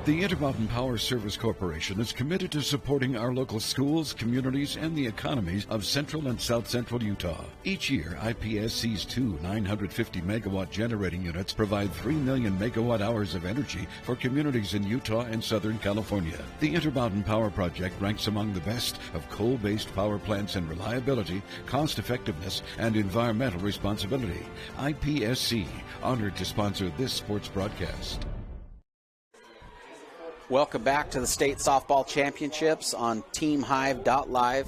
Speaker 10: The Intermountain Power Service Corporation is committed to supporting our local schools, communities, and the economies of central and south central Utah. Each year, IPSC's two 950-megawatt generating units provide 3 million megawatt hours of energy for communities in Utah and Southern California. The Intermountain Power Project ranks among the best of coal-based power plants in reliability, cost-effectiveness, and environmental responsibility. IPSC, honored to sponsor this sports broadcast.
Speaker 1: Welcome back to the State Softball Championships on TeamHive.live,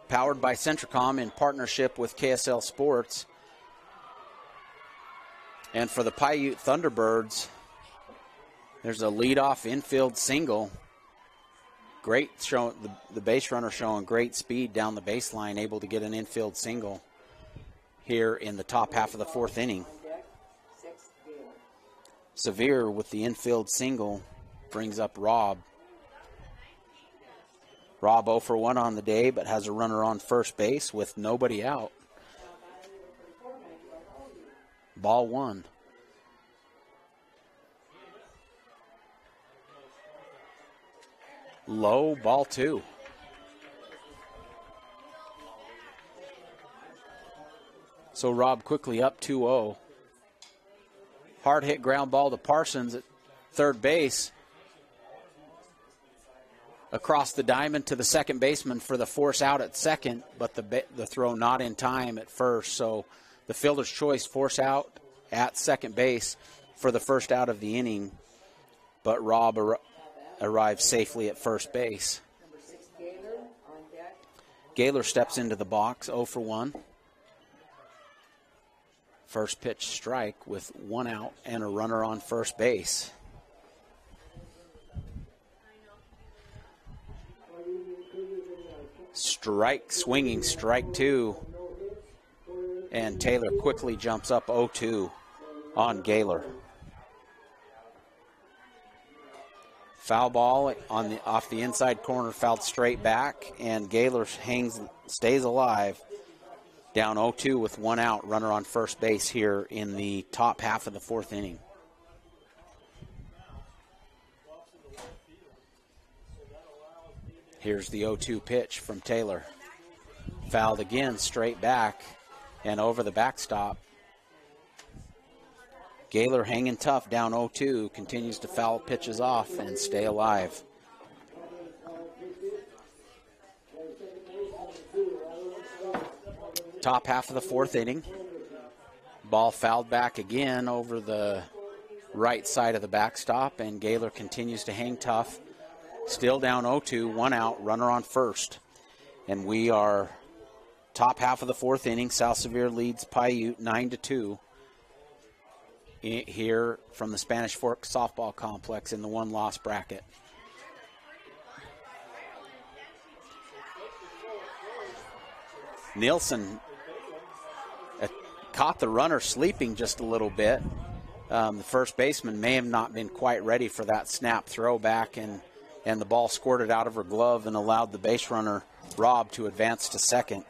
Speaker 1: powered by Centricom in partnership with KSL Sports. And for the Piute Thunderbirds, there's a leadoff infield single. Great, the base runner showing great speed down the baseline, able to get an infield single here in the top half of the fourth inning. Sevier with the infield single brings up Rob. Rob 0 for 1 on the day, but has a runner on first base with nobody out. Ball 1. Low, ball 2. So Rob quickly up 2-0. Hard hit ground ball to Parsons at third base. Across the diamond to the second baseman for the force out at second, but the throw not in time at first. So the fielder's choice, force out at second base for the first out of the inning, but Rob arrives safely at first base. Gaylor steps into the box, 0 for 1. First pitch strike with 1 out and a runner on first base. Strike, swinging strike 2. And Taylor quickly jumps up 0-2 on Gaylor. Foul ball off the inside corner, fouled straight back, and Gaylor stays alive. Down 0-2 with 1 out, runner on first base here in the top half of the fourth inning. Here's the 0-2 pitch from Taylor. Fouled again, straight back and over the backstop. Gaylor hanging tough, down 0-2, continues to foul pitches off and stay alive. Top half of the fourth inning. Ball fouled back again over the right side of the backstop, and Gaylor continues to hang tough. Still down 0-2, 1 out, runner on first. And we are top half of the fourth inning. South Sevier leads Piute 9-2 here from the Spanish Fork Softball Complex in the one-loss bracket. Nielsen caught the runner sleeping just a little bit. The first baseman may have not been quite ready for that snap throw back, and the ball squirted out of her glove and allowed the base runner, Rob, to advance to second,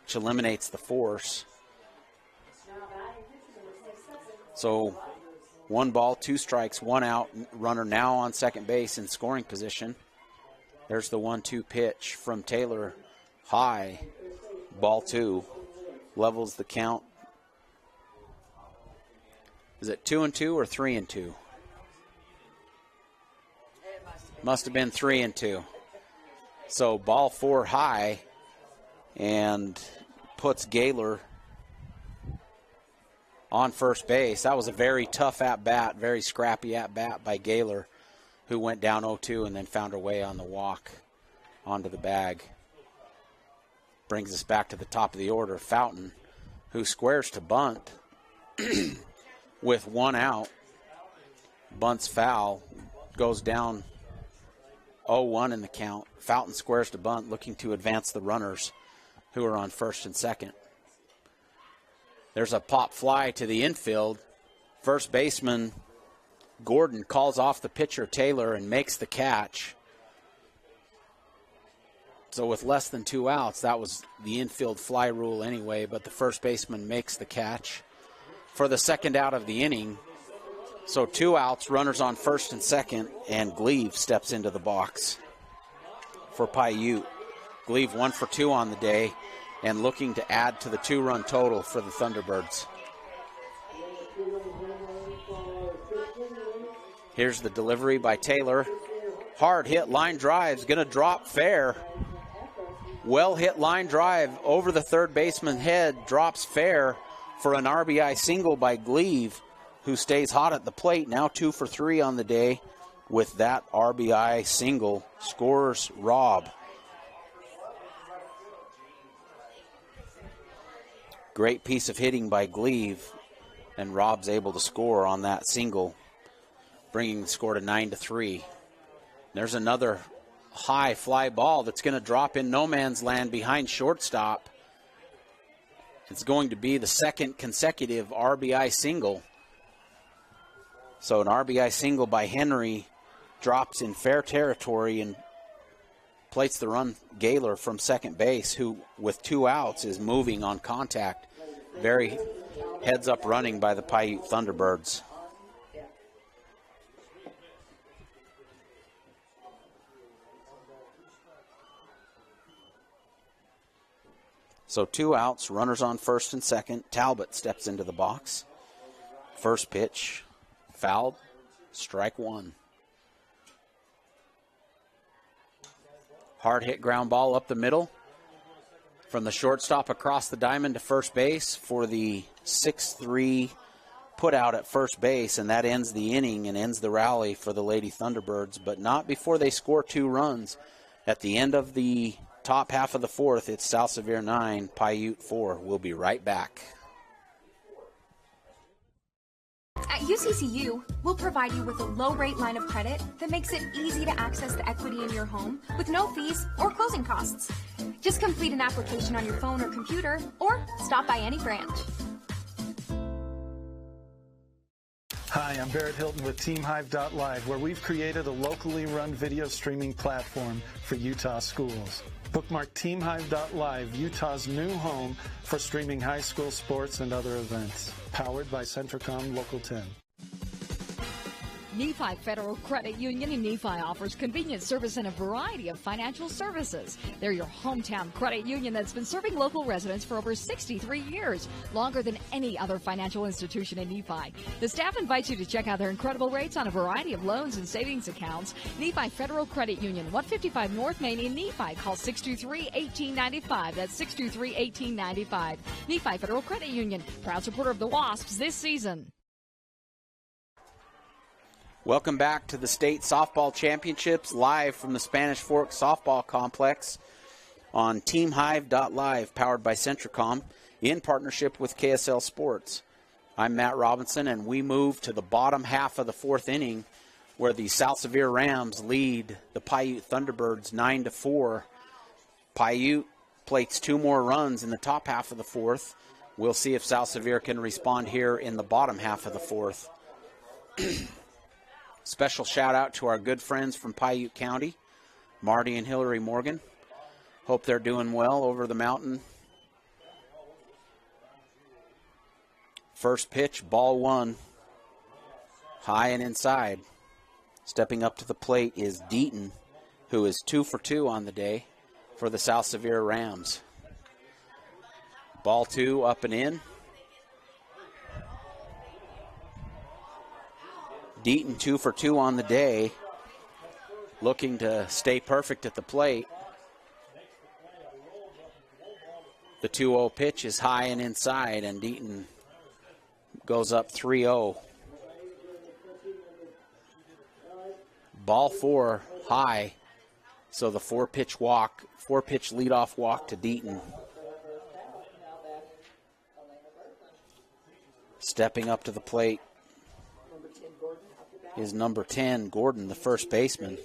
Speaker 1: which eliminates the force. So 1 ball, 2 strikes, 1 out, runner now on second base in scoring position. There's the 1-2 pitch from Taylor, high, ball 2, levels the count. Is it 2-2 or 3-2? Must have been 3-2. So ball 4 high and puts Gaylor on first base. That was a very tough at-bat, very scrappy at-bat by Gaylor, who went down 0-2 and then found her way on the walk onto the bag. Brings us back to the top of the order. Fountain, who squares to bunt with 1 out. Bunts foul. goes down 0-1 in the count. Fountain squares to bunt, looking to advance the runners who are on first and second. There's a pop fly to the infield. First baseman Gordon calls off the pitcher Taylor and makes the catch. So with less than 2 outs, that was the infield fly rule anyway, but the first baseman makes the catch for the second out of the inning. So 2 outs, runners on first and second, and Gleave steps into the box for Piute. Gleave 1 for 2 on the day and looking to add to the 2-run total for the Thunderbirds. Here's the delivery by Taylor. Hard hit line drive's going to drop fair. Well hit line drive over the third baseman's head, drops fair for an RBI single by Gleave, who stays hot at the plate. Now 2 for 3 on the day with that RBI single. Scores Rob. Great piece of hitting by Gleave, and Rob's able to score on that single, bringing the score to 9-3. There's another high fly ball that's going to drop in no man's land behind shortstop. It's going to be the second consecutive RBI single. So an RBI single by Henry drops in fair territory and plates the run Gaylor from second base, who with 2 outs is moving on contact. Very heads up running by the Piute Thunderbirds. So 2 outs, runners on first and second. Talbot steps into the box. First pitch, fouled, strike 1. Hard hit ground ball up the middle from the shortstop across the diamond to first base for the 6-3 put out at first base, and that ends the inning and ends the rally for the Lady Thunderbirds, but not before they score 2 runs. At the end of the top half of the fourth, it's South Sevier 9, Piute 4. We'll be right back.
Speaker 3: At UCCU, we'll provide you with a low-rate line of credit that makes it easy to access the equity in your home with no fees or closing costs. Just complete an application on your phone or computer, or stop by any branch.
Speaker 4: Hi, I'm Barrett Hilton with TeamHive.live, where we've created a locally run video streaming platform for Utah schools. Bookmark TeamHive.live, Utah's new home for streaming high school sports and other events. Powered by Centricom Local 10.
Speaker 5: Nephi Federal Credit Union in Nephi offers convenient service and a variety of financial services. They're your hometown credit union that's been serving local residents for over 63 years, longer than any other financial institution in Nephi. The staff invites you to check out their incredible rates on a variety of loans and savings accounts. Nephi Federal Credit Union, 155 North Main in Nephi. Call 623-1895. That's 623-1895. Nephi Federal Credit Union, proud supporter of the Wasps this season.
Speaker 1: Welcome back to the State Softball Championships, live from the Spanish Fork Softball Complex on TeamHive.live, powered by Centricom, in partnership with KSL Sports. I'm Matt Robinson, and we move to the bottom half of the fourth inning, where the South Sevier Rams lead the Piute Thunderbirds 9-4. Piute plates 2 more runs in the top half of the fourth. We'll see if South Sevier can respond here in the bottom half of the fourth. Special shout out to our good friends from Piute County, Marty and Hillary Morgan. Hope they're doing well over the mountain. First pitch, ball 1, high and inside. Stepping up to the plate is Deaton, who is 2 for 2 on the day for the South Sevier Rams. Ball 2, up and in. Deaton 2 for 2 on the day, looking to stay perfect at the plate. The 2-0 pitch is high and inside, and Deaton goes up 3-0. Ball 4, high, so the 4-pitch leadoff walk to Deaton. Stepping up to the plate is number 10, Gordon, the first baseman.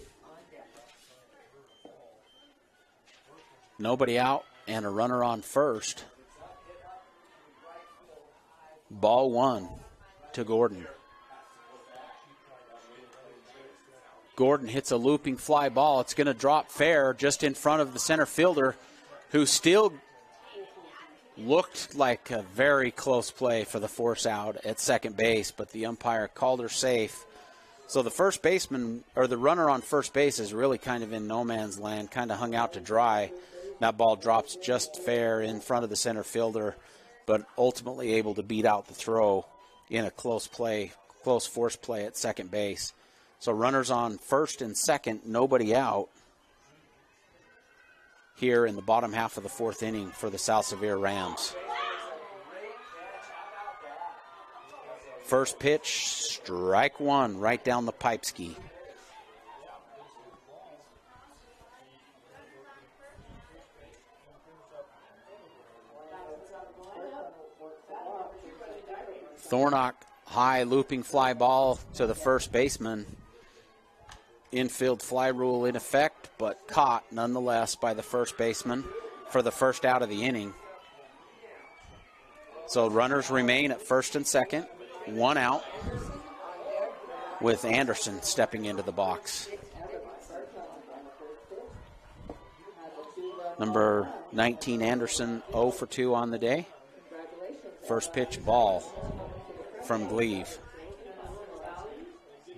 Speaker 1: Nobody out and a runner on first. Ball 1 to Gordon. Gordon hits a looping fly ball. It's going to drop fair just in front of the center fielder, who still looked like a very close play for the force out at second base, but the umpire called her safe. So the first baseman, or the runner on first base, is really kind of in no man's land, kind of hung out to dry. That ball drops just fair in front of the center fielder, but ultimately able to beat out the throw in a close force play at second base. So runners on first and second, nobody out here in the bottom half of the fourth inning for the South Sevier Rams. First pitch, strike one, right down the pipe ski. Thornock, high looping fly ball to the first baseman. Infield fly rule in effect, but caught nonetheless by the first baseman for the first out of the inning. So runners remain at first and second, one out, with Anderson stepping into the box. Number 19, Anderson, 0 for 2 on the day. First pitch ball from Gleave.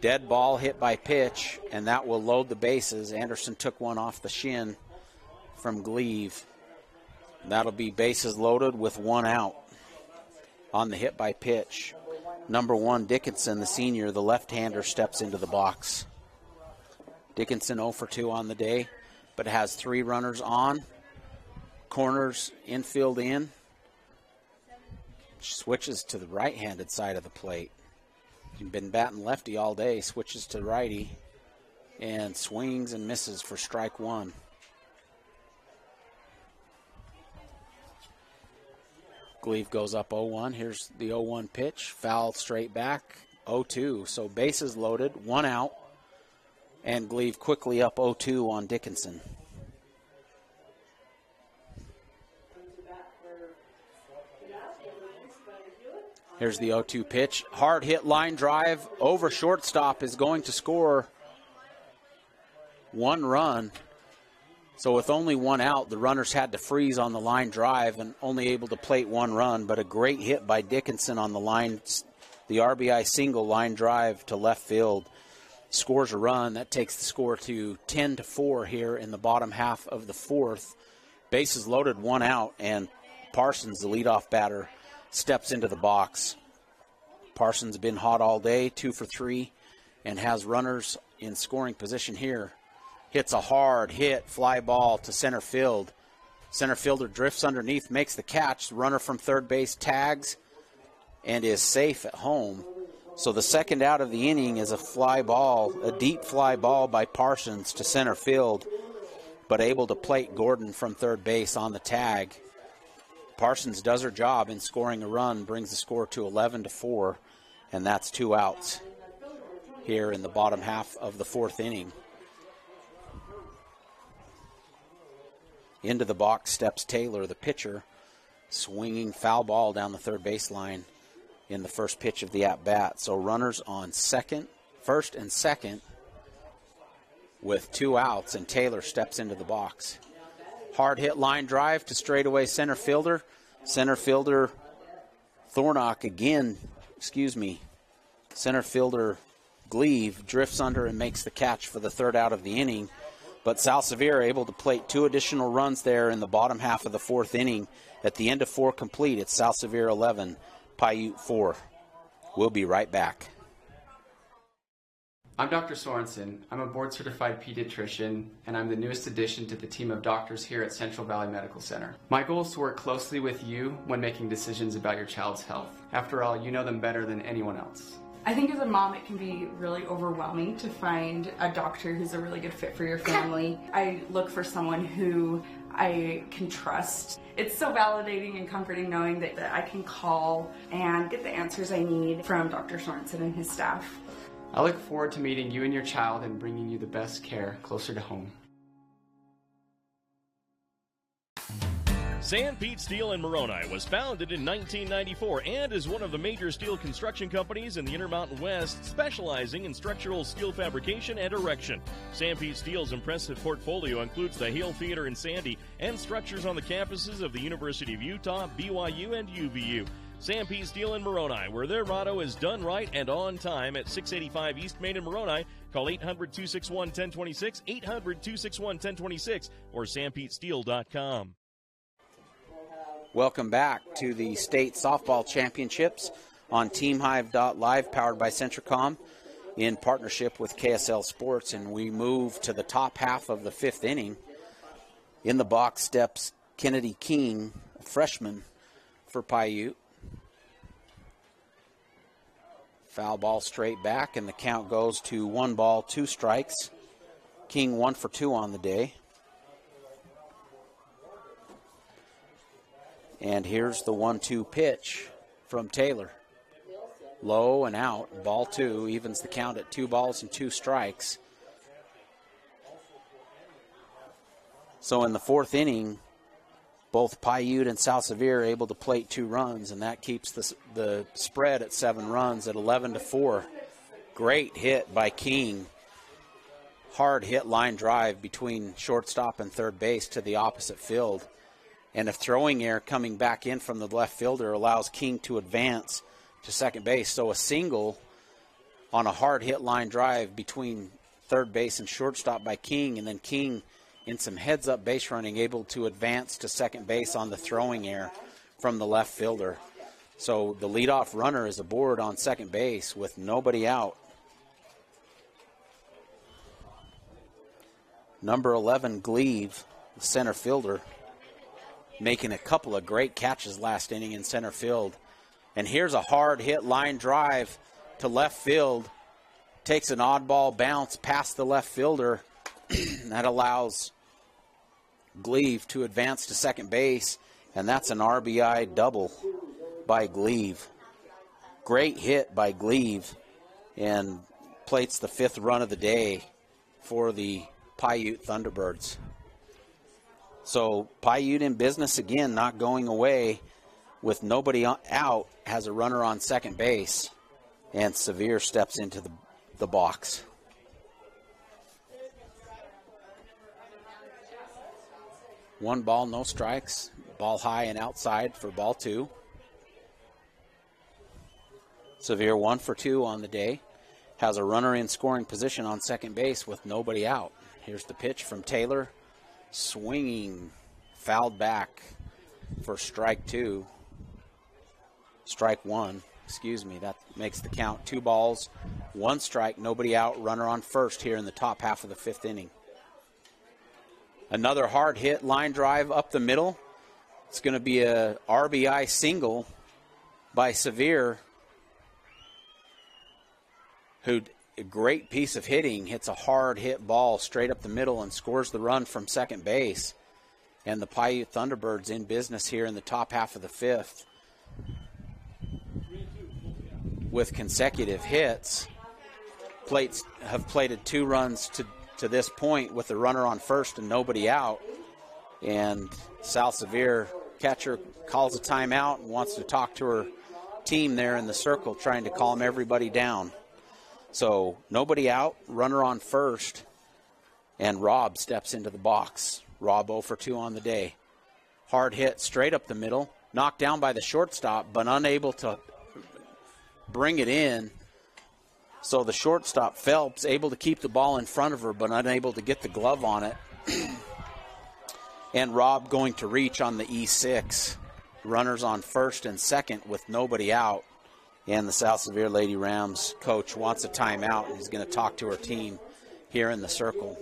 Speaker 1: Dead ball hit by pitch, and that will load the bases. Anderson took one off the shin from Gleave. That'll be bases loaded with one out on the hit by pitch. Number 1, Dickinson, the senior, the left-hander, steps into the box. Dickinson 0 for 2 on the day, but has 3 runners on. Corners infield in. Switches to the right-handed side of the plate. He's been batting lefty all day, switches to righty, and swings and misses for strike one. Gleave goes up 0-1. Here's the 0-1 pitch. Foul straight back, 0-2. So bases loaded, one out, and Gleave quickly up 0-2 on Dickinson. Here's the 0-2 pitch. Hard hit line drive over shortstop is going to score 1 run. So with only 1 out, the runners had to freeze on the line drive and only able to plate 1 run, but a great hit by Dickinson on the line, the RBI single line drive to left field. Scores a run. That takes the score to 10-4 here in the bottom half of the fourth. Bases loaded, 1 out, and Parsons, the leadoff batter, steps into the box. Parsons been hot all day, 2 for 3, and has runners in scoring position here. Hits a hard hit fly ball to center field. Center fielder drifts underneath, makes the catch. The runner from third base tags and is safe at home. So the second out of the inning is a fly ball, a deep fly ball by Parsons to center field, but able to plate Gordon from third base on the tag. Parsons does her job in scoring a run, brings the score to 11-4, and that's 2 outs here in the bottom half of the fourth inning. Into the box steps Taylor, the pitcher, swinging foul ball down the third baseline in the first pitch of the at-bat. So runners on first and second with 2 outs, and Taylor steps into the box. Hard hit line drive to straightaway center fielder. Center fielder Thornock Center fielder Gleave drifts under and makes the catch for the third out of the inning. But South Sevier able to plate 2 additional runs there in the bottom half of the fourth inning. At the end of 4 complete, it's South Sevier 11, Piute 4. We'll be right back.
Speaker 6: I'm Dr. Sorensen. I'm a board-certified pediatrician, and I'm the newest addition to the team of doctors here at Central Valley Medical Center. My goal is to work closely with you when making decisions about your child's health. After all, you know them better than anyone else.
Speaker 7: I think as a mom, it can be really overwhelming to find a doctor who's a really good fit for your family. I look for someone who I can trust. It's so validating and comforting knowing that I can call and get the answers I need from Dr. Sorensen and his staff.
Speaker 6: I look forward to meeting you and your child and bringing you the best care closer to home.
Speaker 8: Sanpete Steel in Moroni was founded in 1994 and is one of the major steel construction companies in the Intermountain West, specializing in structural steel fabrication and erection. Sanpete Steel's impressive portfolio includes the Hale Theater in Sandy and structures on the campuses of the University of Utah, BYU, and UVU. Sanpete Steel in Moroni, where their motto is done right and on time, at 685 East Main in Moroni. Call 800-261-1026, 800-261-1026, or sanpetesteel.com.
Speaker 1: Welcome back to the State Softball Championships on TeamHive.live, powered by Centricom in partnership with KSL Sports. And we move to the top half of the fifth inning. In the box steps Kennedy King, a freshman for Piute. Foul ball straight back, and the count goes to 1 ball, 2 strikes. King 1 for 2 on the day. And here's the 1-2 pitch from Taylor. Low and out, ball 2, evens the count at 2 balls and 2 strikes. So in the fourth inning, both Piute and South Sevier are able to plate 2 runs, and that keeps the spread at 7 runs at 11-4. Great hit by King. Hard hit line drive between shortstop and third base to the opposite field. And a throwing error coming back in from the left fielder allows King to advance to second base. So a single on a hard hit line drive between third base and shortstop by King, and then King in some heads-up base running able to advance to second base on the throwing error from the left fielder. So the leadoff runner is aboard on second base with nobody out. Number 11, Gleave, the center fielder, making a couple of great catches last inning in center field. And here's a hard hit line drive to left field. Takes an oddball bounce past the left fielder. That allows Gleave to advance to second base, and that's an RBI double by Gleave. Great hit by Gleave, and plates the 5th run of the day for the Piute Thunderbirds. So Piute in business again, not going away with nobody out, has a runner on second base, and Sevier steps into the box. One ball, no strikes. Ball high and outside for ball 2. Sevier 1 for 2 on the day. Has a runner in scoring position on second base with nobody out. Here's the pitch from Taylor. Swinging, fouled back for strike 2. Strike 1, excuse me. That makes the count 2 balls, 1 strike, nobody out. Runner on first here in the top half of the 5th inning. Another hard hit line drive up the middle. It's going to be a RBI single by Sevier, who, a great piece of hitting, hits a hard hit ball straight up the middle and scores the run from second base. And the Piute Thunderbirds in business here in the top half of the 5th with consecutive hits. Have plated 2 runs to this point with the runner on first and nobody out. And South Sevier catcher calls a timeout and wants to talk to her team there in the circle, trying to calm everybody down. So nobody out, runner on first, and Rob steps into the box. Rob 0 for 2 on the day. Hard hit straight up the middle, knocked down by the shortstop, but unable to bring it in. So the shortstop, Phelps, able to keep the ball in front of her, but unable to get the glove on it. And Rob going to reach on the E6. Runners on first and second with nobody out. And the South Sevier Lady Rams coach wants a timeout, and he's going to talk to her team here in the circle.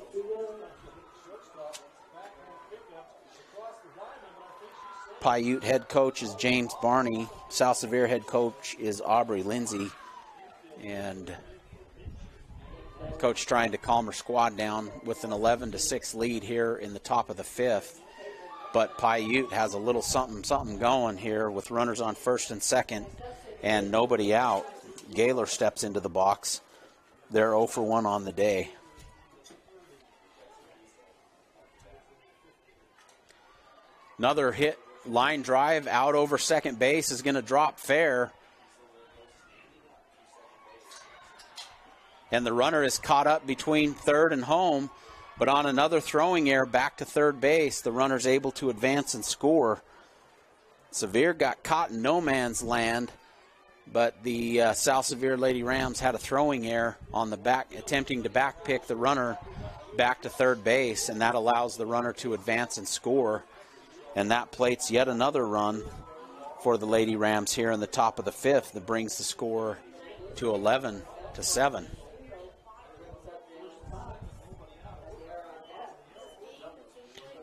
Speaker 1: Piute head coach is James Barney. South Sevier head coach is Aubrey Lindsay. And coach trying to calm her squad down with an 11-6 lead here in the top of the 5th. But Piute has a little something going here with runners on first and second and nobody out. Gaylor steps into the box. They're 0 for 1 on the day. Another hit line drive out over second base is going to drop fair. And the runner is caught up between third and home, but on another throwing error back to third base, the runner's able to advance and score. Sevier got caught in no man's land, but the South Sevier Lady Rams had a throwing error on the back, attempting to back pick the runner back to third base, and that allows the runner to advance and score. And that plates yet another run for the Lady Rams here in the top of the fifth that brings the score to 11-7.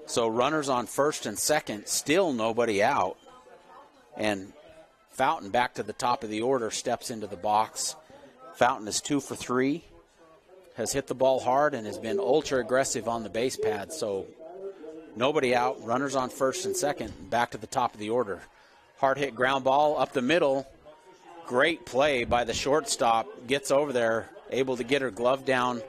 Speaker 1: So runners on first and second, still nobody out. And Fountain, back to the top of the order, steps into the box. Fountain is 2 for 3, has hit the ball hard and has been ultra aggressive on the base pad. So nobody out, runners on first and second, back to the top of the order. Hard hit ground ball up the middle. Great play by the shortstop. Gets over there, able to get her glove down,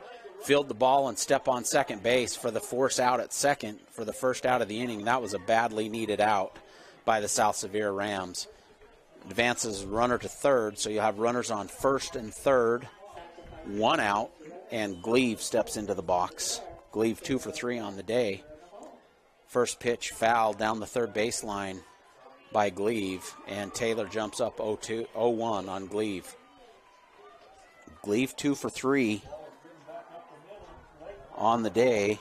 Speaker 1: field the ball, and step on second base for the force out at second for the first out of the inning. That was a badly needed out by the South Sevier Rams. Advances runner to third, so you have runners on first and third, 1 out, and Gleave steps into the box. Gleave 2 for 3 on the day. First pitch foul down the third baseline by Gleave, and Taylor jumps up 0-1 on Gleave. Gleave 2 for 3 on the day.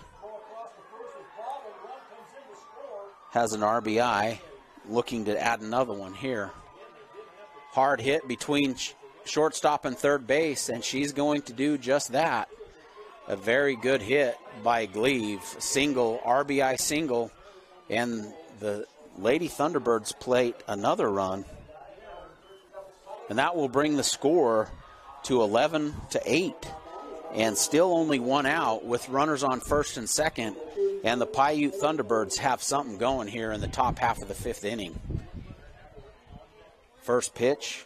Speaker 1: Has an RBI, looking to add another one here. Hard hit between shortstop and third base, and she's going to do just that. A very good hit by Gleave. Single, RBI single, and the Lady Thunderbirds plate another run. And that will bring the score to 11-8. And still only 1 out with runners on first and second. And the Piute Thunderbirds have something going here in the top half of the fifth inning. First pitch,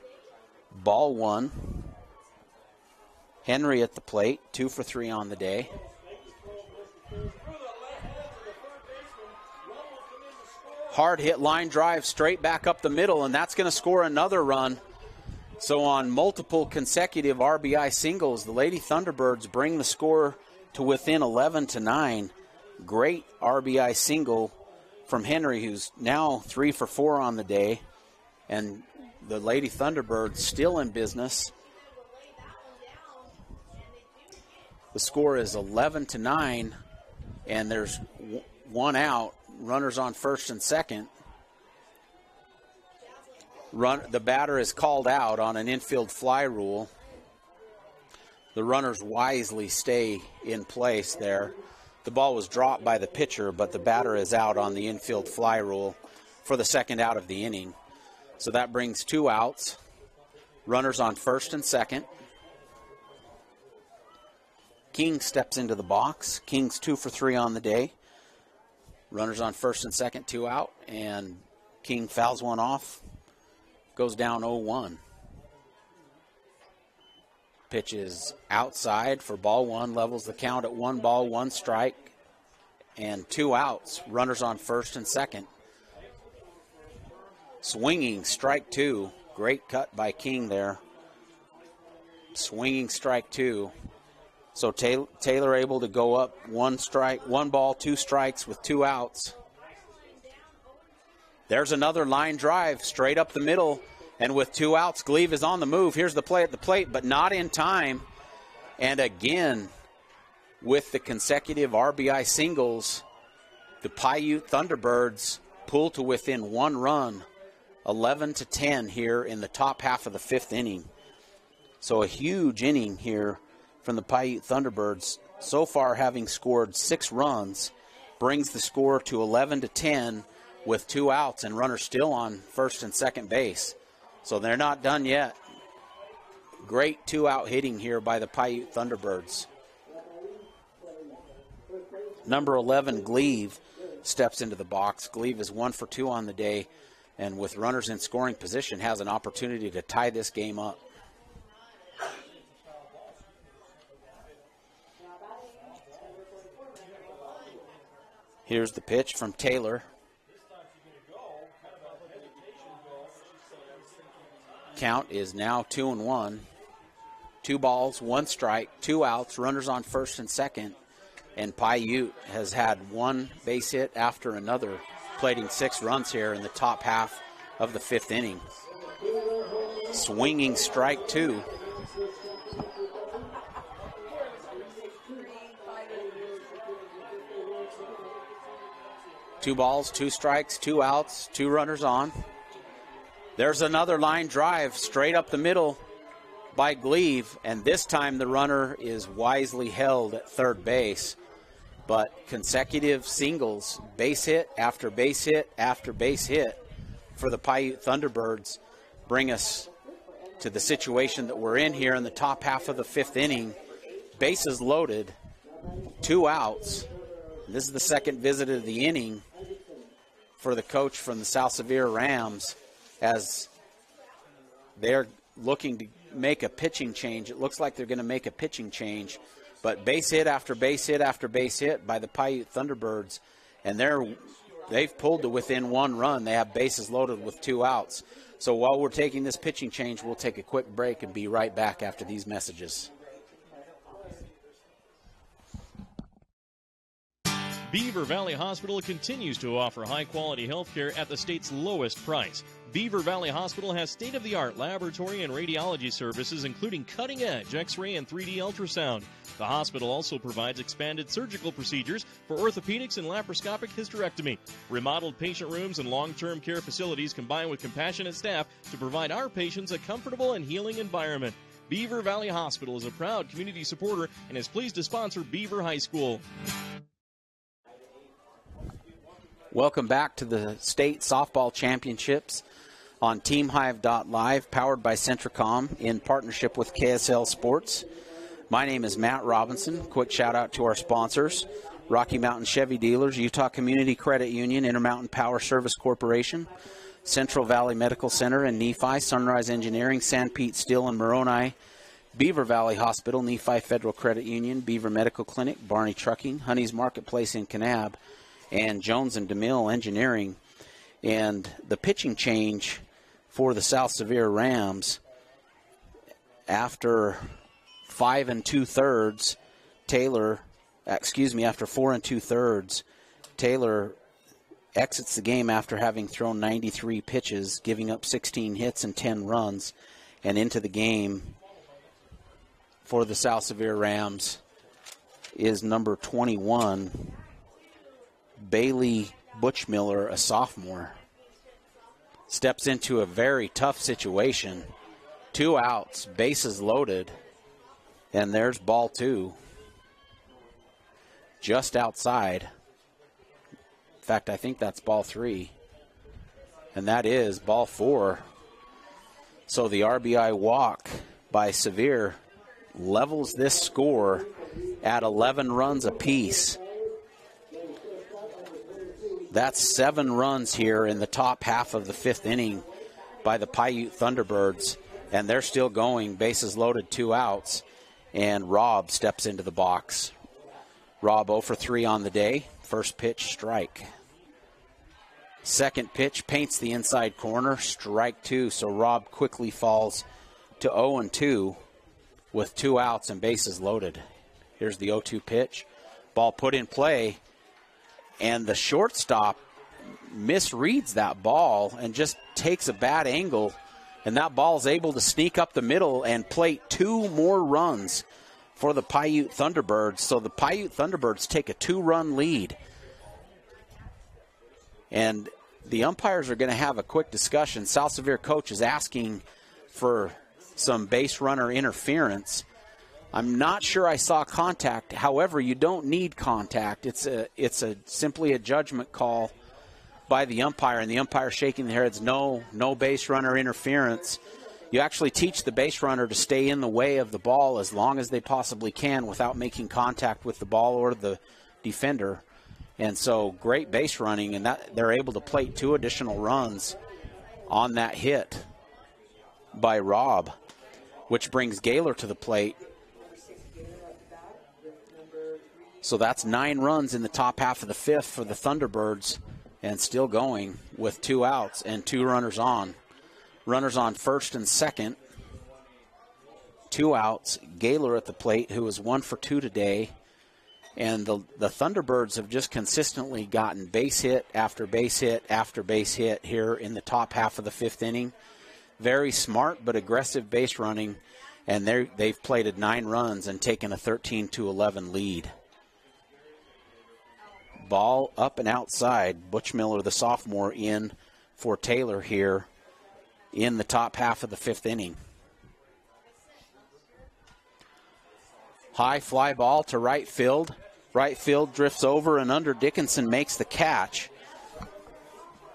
Speaker 1: ball 1. Henry at the plate, 2 for 3 on the day. Hard hit line drive straight back up the middle, and that's going to score another run. So on multiple consecutive RBI singles, the Lady Thunderbirds bring the score to within 11-9. Great RBI single from Henry, who's now 3 for 4 on the day. And the Lady Thunderbirds still in business. The score is 11-9, and there's 1 out. Runners on first and second. The batter is called out on an infield fly rule. The runners wisely stay in place there. The ball was dropped by the pitcher, but the batter is out on the infield fly rule for the second out of the inning. So that brings 2 outs. Runners on first and second. King steps into the box. King's 2 for 3 on the day. Runners on first and second, 2 out, and King fouls one off. Goes down 0-1. Pitch is outside for ball 1, levels the count at 1 ball, 1 strike, and 2 outs. Runners on first and second. Swinging, strike 2. Great cut by King there. Swinging, strike 2. So Taylor able to go up 1 strike, 1 ball, 2 strikes with 2 outs. There's another line drive straight up the middle, and with 2 outs, Gleave is on the move. Here's the play at the plate, but not in time. And again, with the consecutive RBI singles, the Piute Thunderbirds pull to within 1 run, 11-10 here in the top half of the 5th inning. So a huge inning here from the Piute Thunderbirds. So far having scored 6 runs, brings the score to 11-10 with 2 outs and runners still on first and second base. So they're not done yet. Great 2-out hitting here by the Piute Thunderbirds. Number 11, Gleave, steps into the box. Gleave is 1 for 2 on the day, and with runners in scoring position, has an opportunity to tie this game up. Here's the pitch from Taylor. Count is now 2-1. 2 balls, 1 strike, 2 outs, runners on first and second. And Piute has had 1 base hit after another, plating 6 runs here in the top half of the 5th inning. Swinging strike 2. Two balls, 2 strikes, 2 outs, 2 runners on. There's another line drive straight up the middle by Gleave, and this time the runner is wisely held at third base. But consecutive singles, base hit after base hit after base hit for the Piute Thunderbirds bring us to the situation that we're in here in the top half of the 5th inning. Bases loaded, 2 outs. This is the second visit of the inning for the coach from the South Sevier Rams as they're looking to make a pitching change. It looks like they're going to make a pitching change, but base hit after base hit after base hit by the Piute Thunderbirds, and they've pulled to within 1 run. They have bases loaded with 2 outs. So while we're taking this pitching change, we'll take a quick break and be right back after these messages.
Speaker 8: Beaver Valley Hospital continues to offer high-quality health care at the state's lowest price. Beaver Valley Hospital has state-of-the-art laboratory and radiology services, including cutting-edge X-ray and 3D ultrasound. The hospital also provides expanded surgical procedures for orthopedics and laparoscopic hysterectomy. Remodeled patient rooms and long-term care facilities combine with compassionate staff to provide our patients a comfortable and healing environment. Beaver Valley Hospital is a proud community supporter and is pleased to sponsor Beaver High School.
Speaker 1: Welcome back to the state softball championships on TeamHive.live, powered by Centricom in partnership with KSL Sports. My name is Matt Robinson. Quick shout out to our sponsors: Rocky Mountain Chevy Dealers, Utah Community Credit Union, Intermountain Power Service Corporation, Central Valley Medical Center and Nephi, Sunrise Engineering, San Pete Steel and Moroni, Beaver Valley Hospital, Nephi Federal Credit Union, Beaver Medical Clinic, Barney Trucking, Honey's Marketplace in Kanab, and Jones and DeMille Engineering. And the pitching change for the South Sevier Rams after 5 2/3, after 4 2/3, Taylor exits the game after having thrown 93 pitches, giving up 16 hits and 10 runs. And into the game for the South Sevier Rams is number 21, Bailey Butchmiller, a sophomore. Steps into a very tough situation. 2 outs, bases loaded, and there's ball 2. Just outside. In fact, I think that's ball 3. And that is ball 4. So the RBI walk by Sevier levels this score at 11 runs apiece. That's 7 runs here in the top half of the 5th inning by the Piute Thunderbirds, and they're still going. Bases loaded, 2 outs, and Rob steps into the box. Rob 0 for 3 on the day. First pitch, strike. Second pitch paints the inside corner, strike 2. So Rob quickly falls to 0-2 with 2 outs and bases loaded. Here's the 0-2 pitch. Ball put in play. And the shortstop misreads that ball and just takes a bad angle. And that ball is able to sneak up the middle and plate 2 more runs for the Piute Thunderbirds. So the Piute Thunderbirds take a 2-run lead. And the umpires are going to have a quick discussion. South Sevier coach is asking for some base runner interference. I'm not sure I saw contact. However, you don't need contact. It's simply a judgment call by the umpire, and the umpire shaking their heads, no base runner interference. You actually teach the base runner to stay in the way of the ball as long as they possibly can without making contact with the ball or the defender. And so great base running, and that they're able to plate 2 additional runs on that hit by Rob, which brings Gaylor to the plate. So that's 9 runs in the top half of the 5th for the Thunderbirds, and still going with 2 outs and 2 runners on. Runners on first and second. 2 outs. Gaylor at the plate, who was 1 for 2 today. And the Thunderbirds have just consistently gotten base hit after base hit after base hit here in the top half of the 5th inning. Very smart but aggressive base running, and they've plated 9 runs and taken a 13-11 lead. Ball up and outside. Butch Miller, the sophomore, in for Taylor here in the top half of the 5th inning. High fly ball to right field. Right field drifts over and under. Dickinson makes the catch.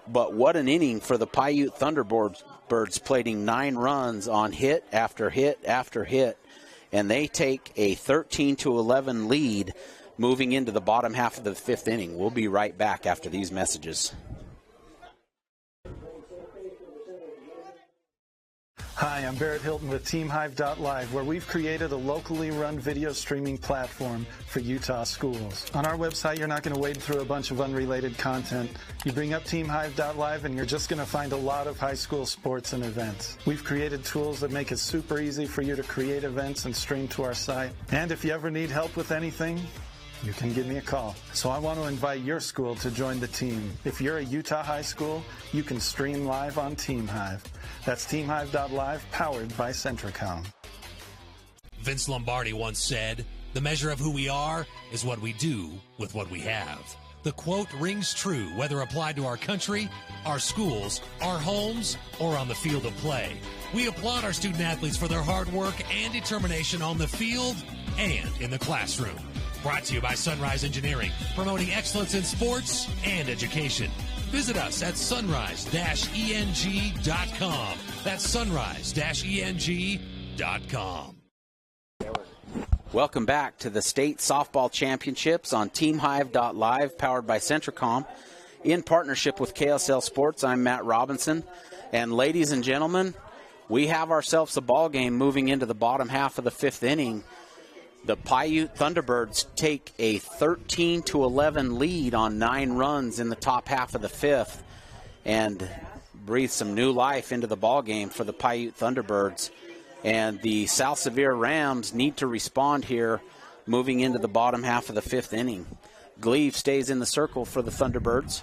Speaker 1: But what an inning for the Piute Thunderbirds, plating 9 runs on hit after hit after hit. And they take a 13-11 lead moving into the bottom half of the 5th inning. We'll be right back after these messages.
Speaker 4: Hi, I'm Barrett Hilton with TeamHive.live, where we've created a locally run video streaming platform for Utah schools. On our website, you're not going to wade through a bunch of unrelated content. You bring up TeamHive.live and you're just going to find a lot of high school sports and events. We've created tools that make it super easy for you to create events and stream to our site. And if you ever need help with anything, you can give me a call. So I want to invite your school to join the team. If you're a Utah high school, you can stream live on TeamHive. That's TeamHive.live, powered by Centricom.
Speaker 9: Vince Lombardi once said, "The measure of who we are is what we do with what we have." The quote rings true whether applied to our country, our schools, our homes, or on the field of play. We applaud our student athletes for their hard work and determination on the field and in the classroom. Brought to you by Sunrise Engineering, promoting excellence in sports and education. Visit us at sunrise-eng.com. That's sunrise-eng.com.
Speaker 1: Welcome back to the State Softball Championships on TeamHive.live, powered by Centricom. In partnership with KSL Sports, I'm Matt Robinson. And ladies and gentlemen, we have ourselves a ball game moving into the bottom half of the 5th inning. The Piute Thunderbirds take a 13-11 lead on 9 runs in the top half of the 5th and breathe some new life into the ball game for the Piute Thunderbirds. And the South Sevier Rams need to respond here moving into the bottom half of the 5th inning. Gleave stays in the circle for the Thunderbirds.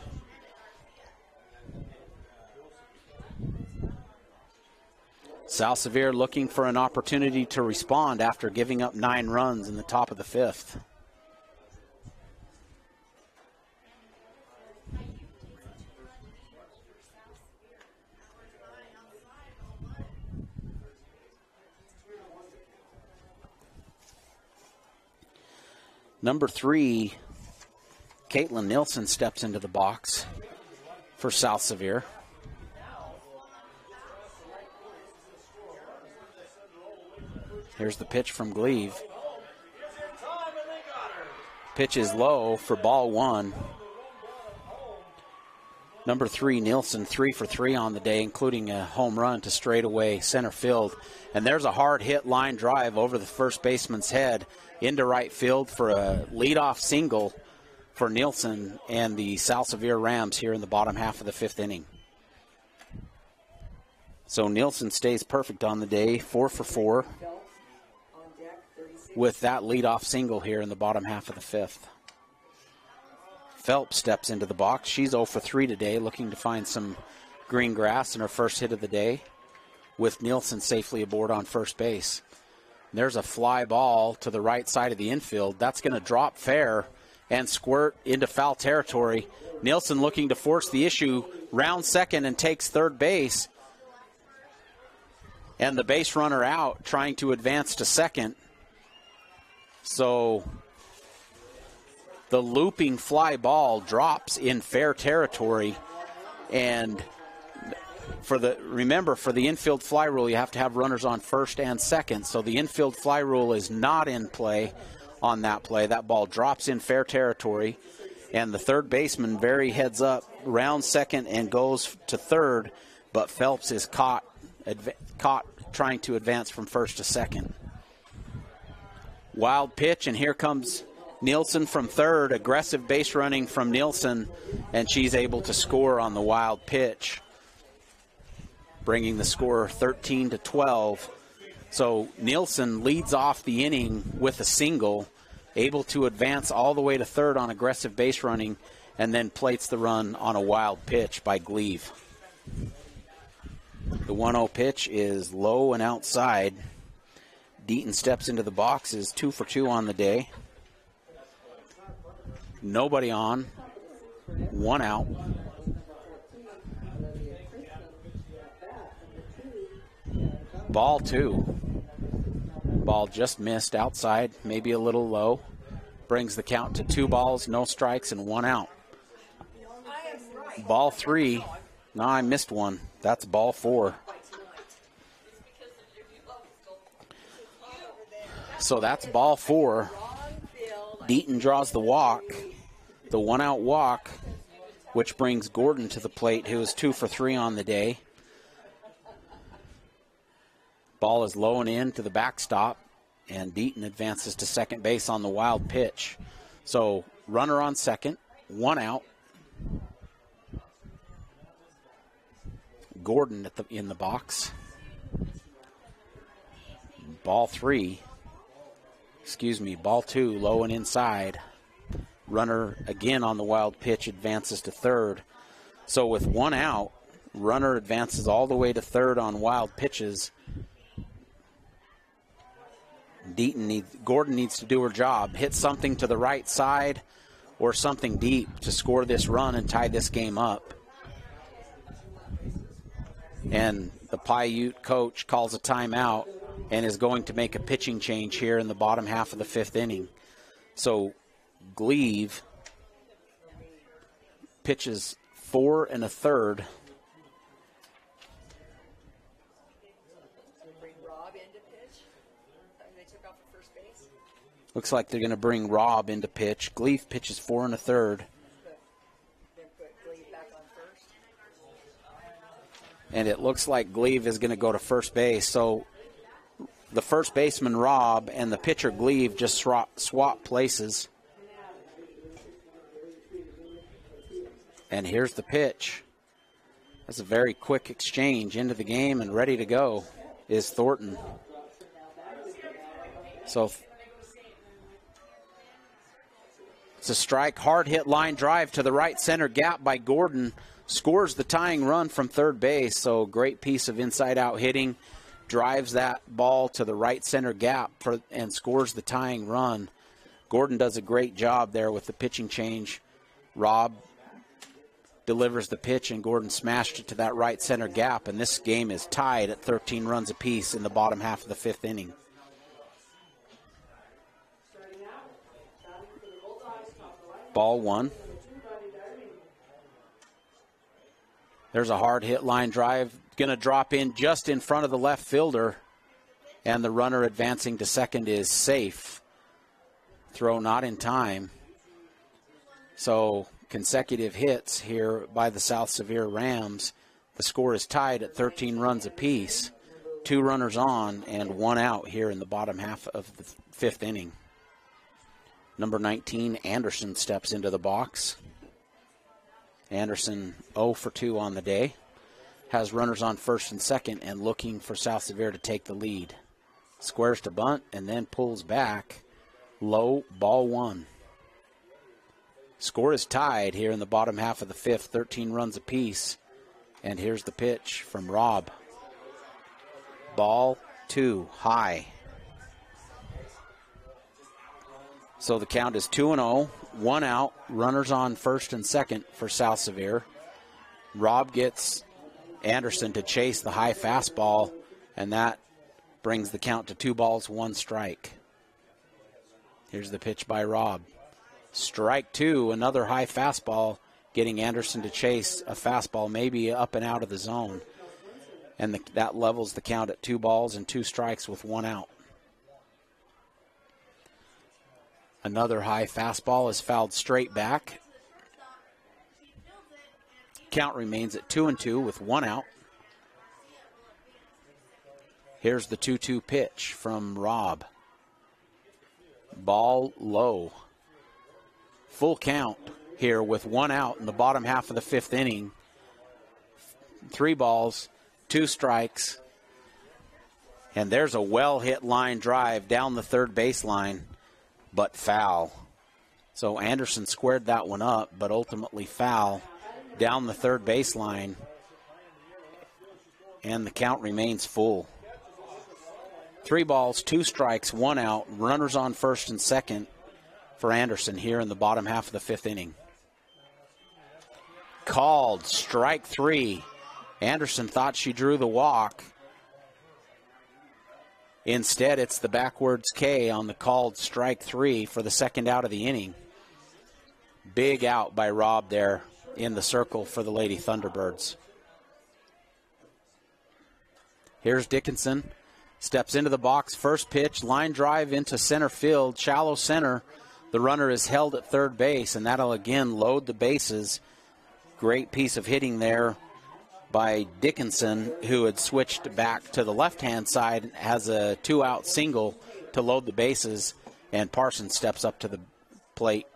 Speaker 1: South Sevier looking for an opportunity to respond after giving up 9 runs in the top of the 5th. Number 3, Caitlin Nilsson steps into the box for South Sevier. Here's the pitch from Gleave. Pitch is low for ball 1. Number 3, Nielsen, 3 for 3 on the day, including a home run to straightaway center field. And there's a hard hit line drive over the first baseman's head into right field for a leadoff single for Nielsen and the South Sevier Rams here in the bottom half of the 5th inning. So Nielsen stays perfect on the day, 4 for 4. With that leadoff single here in the bottom half of the 5th. Phelps steps into the box. She's 0 for 3 today, looking to find some green grass in her first hit of the day, with Nielsen safely aboard on first base. There's a fly ball to the right side of the infield. That's going to drop fair and squirt into foul territory. Nielsen looking to force the issue, round second and takes third base. And the base runner out, trying to advance to second. So the looping fly ball drops in fair territory, and remember, for the infield fly rule, you have to have runners on first and second. So the infield fly rule is not in play on that play. That ball drops in fair territory, and the third baseman very heads up, rounds second and goes to third, but Phelps is caught trying to advance from first to second. Wild pitch, and here comes Nielsen from third, aggressive base running from Nielsen, and she's able to score on the wild pitch, bringing the score 13-12. So Nielsen leads off the inning with a single, able to advance all the way to third on aggressive base running, and then plates the run on a wild pitch by Gleave. The 1-0 pitch is low and outside. Deaton steps into the box, is 2 for 2 on the day. Nobody on, 1 out. Ball 2. Ball just missed outside, maybe a little low. Brings the count to 2 balls, no strikes, and 1 out. Ball 3. No, I missed one. That's ball 4. So that's ball 4. Deaton draws the walk, the 1-out walk, which brings Gordon to the plate, who is 2 for 3 on the day. Ball is low and in to the backstop, and Deaton advances to second base on the wild pitch. So runner on second, 1 out. Gordon in the box. Ball 3. Ball 2, low and inside. Runner again on the wild pitch advances to third. So with 1 out, runner advances all the way to third on wild pitches. Gordon needs to do her job, hit something to the right side or something deep to score this run and tie this game up. And the Piute coach calls a timeout and is going to make a pitching change here in the bottom half of the 5th inning. So Gleave pitches 4 1/3. Looks like they're going to bring Rob into pitch. Gleave pitches 4 1/3. And it looks like Gleave is going to go to first base. So the first baseman, Rob, and the pitcher, Gleave, just swap places. And here's the pitch. That's a very quick exchange into the game, and ready to go is Thornton. So it's a strike, hard hit line drive to the right center gap by Gordon. Scores the tying run from third base, so great piece of inside-out hitting. Drives that ball to the right center gap and scores the tying run. Gordon does a great job there with the pitching change. Rob delivers the pitch, and Gordon smashed it to that right center gap, and this game is tied at 13 runs apiece in the bottom half of the 5th inning. Ball 1. There's a hard hit line drive. Going to drop in just in front of the left fielder. And the runner advancing to second is safe. Throw not in time. So consecutive hits here by the South Sevier Rams. The score is tied at 13 runs apiece. 2 runners on and 1 out here in the bottom half of the 5th inning. Number 19, Anderson, steps into the box. Anderson 0 for 2 on the day. Has runners on first and second and looking for South Sevier to take the lead. Squares to bunt and then pulls back. Low, ball 1. Score is tied here in the bottom half of the 5th, 13 runs apiece. And here's the pitch from Rob. Ball 2, high. So the count is 2-0, 1 out, runners on first and second for South Sevier. Rob gets Anderson to chase the high fastball, and that brings the count to 2 balls, 1 strike. Here's the pitch by Rob. Strike 2, another high fastball, getting Anderson to chase a fastball, maybe up and out of the zone. And that levels the count at 2 balls and 2 strikes with 1 out. Another high fastball is fouled straight back. Count remains at 2-2 with 1 out. Here's the 2-2 pitch from Rob. Ball low. full count here with 1 out in the bottom half of the 5th inning. 3 balls, 2 strikes. And there's a well-hit line drive down the third baseline, but foul. So Anderson squared that one up, but ultimately foul down the third baseline. And the count remains full. 3 balls, 2 strikes, 1 out. Runners on first and second for Anderson here in the bottom half of the 5th inning. Called strike 3. Anderson thought she drew the walk. Instead, it's the backwards K on the called strike 3 for the second out of the inning. Big out by Rob there in the circle for the Lady Thunderbirds. Here's Dickinson. Steps into the box, first pitch, line drive into center field, shallow center. The runner is held at third base, and that'll again load the bases. Great piece of hitting there by Dickinson, who had switched back to the left-hand side, has a 2-out single to load the bases, and Parsons steps up to the plate.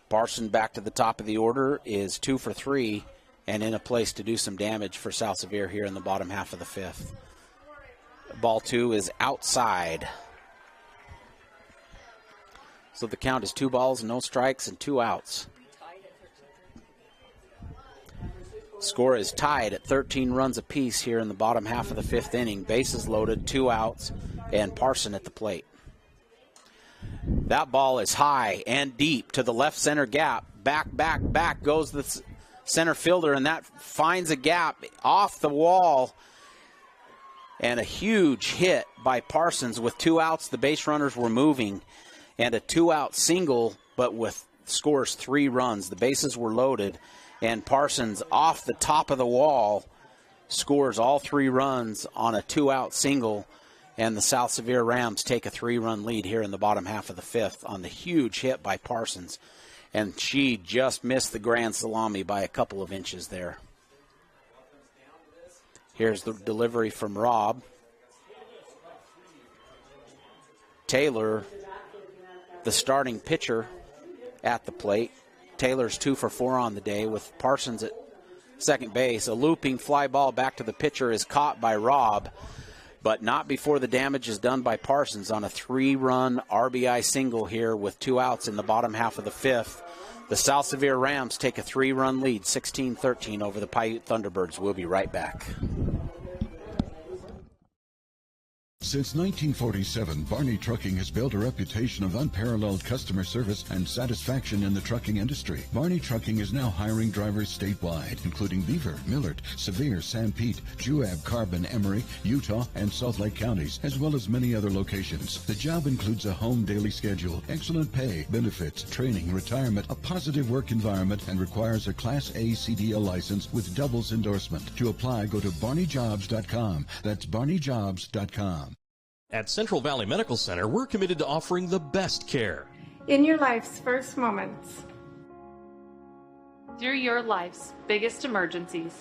Speaker 1: Parsons back to the top of the order is 2 for 3. And in a place to do some damage for South Sevier here in the bottom half of the 5th. Ball 2 is outside. So the count is 2 balls, no strikes, and 2 outs. Score is tied at 13 runs apiece here in the bottom half of the 5th inning. Bases loaded, 2 outs, and Parson at the plate. That ball is high and deep to the left center gap. Back goes the center fielder, and that finds a gap off the wall. And a huge hit by Parsons with 2 outs. The base runners were moving, and a 2-out single, but with scores 3 runs. The bases were loaded, and Parsons off the top of the wall scores all 3 runs on a 2-out single, and the South Sevier Rams take a 3-run lead here in the bottom half of the 5th on the huge hit by Parsons. And she just missed the grand salami by a couple of inches there. Here's the delivery from Rob. Taylor, the starting pitcher, at the plate. Taylor's 2 for 4 on the day with Parsons at second base. A looping fly ball back to the pitcher is caught by Rob, but not before the damage is done by Parsons on a 3-run RBI single here with 2 outs in the bottom half of the 5th. The South Sevier Rams take a 3-run lead, 16-13 over the Piute Thunderbirds. We'll be right back.
Speaker 10: Since 1947, Barney Trucking has built a reputation of unparalleled customer service and satisfaction in the trucking industry. Barney Trucking is now hiring drivers statewide, including Beaver, Millard, Sevier, Sanpete, Juab, Carbon, Emery, Utah, and Salt Lake counties, as well as many other locations. The job includes a home daily schedule, excellent pay, benefits, training, retirement, a positive work environment, and requires a Class A CDL license with doubles endorsement. To apply, go to barneyjobs.com. That's barneyjobs.com.
Speaker 8: At Central Valley Medical Center, we're committed to offering the best care.
Speaker 11: In your life's first moments.
Speaker 12: Through your life's biggest emergencies.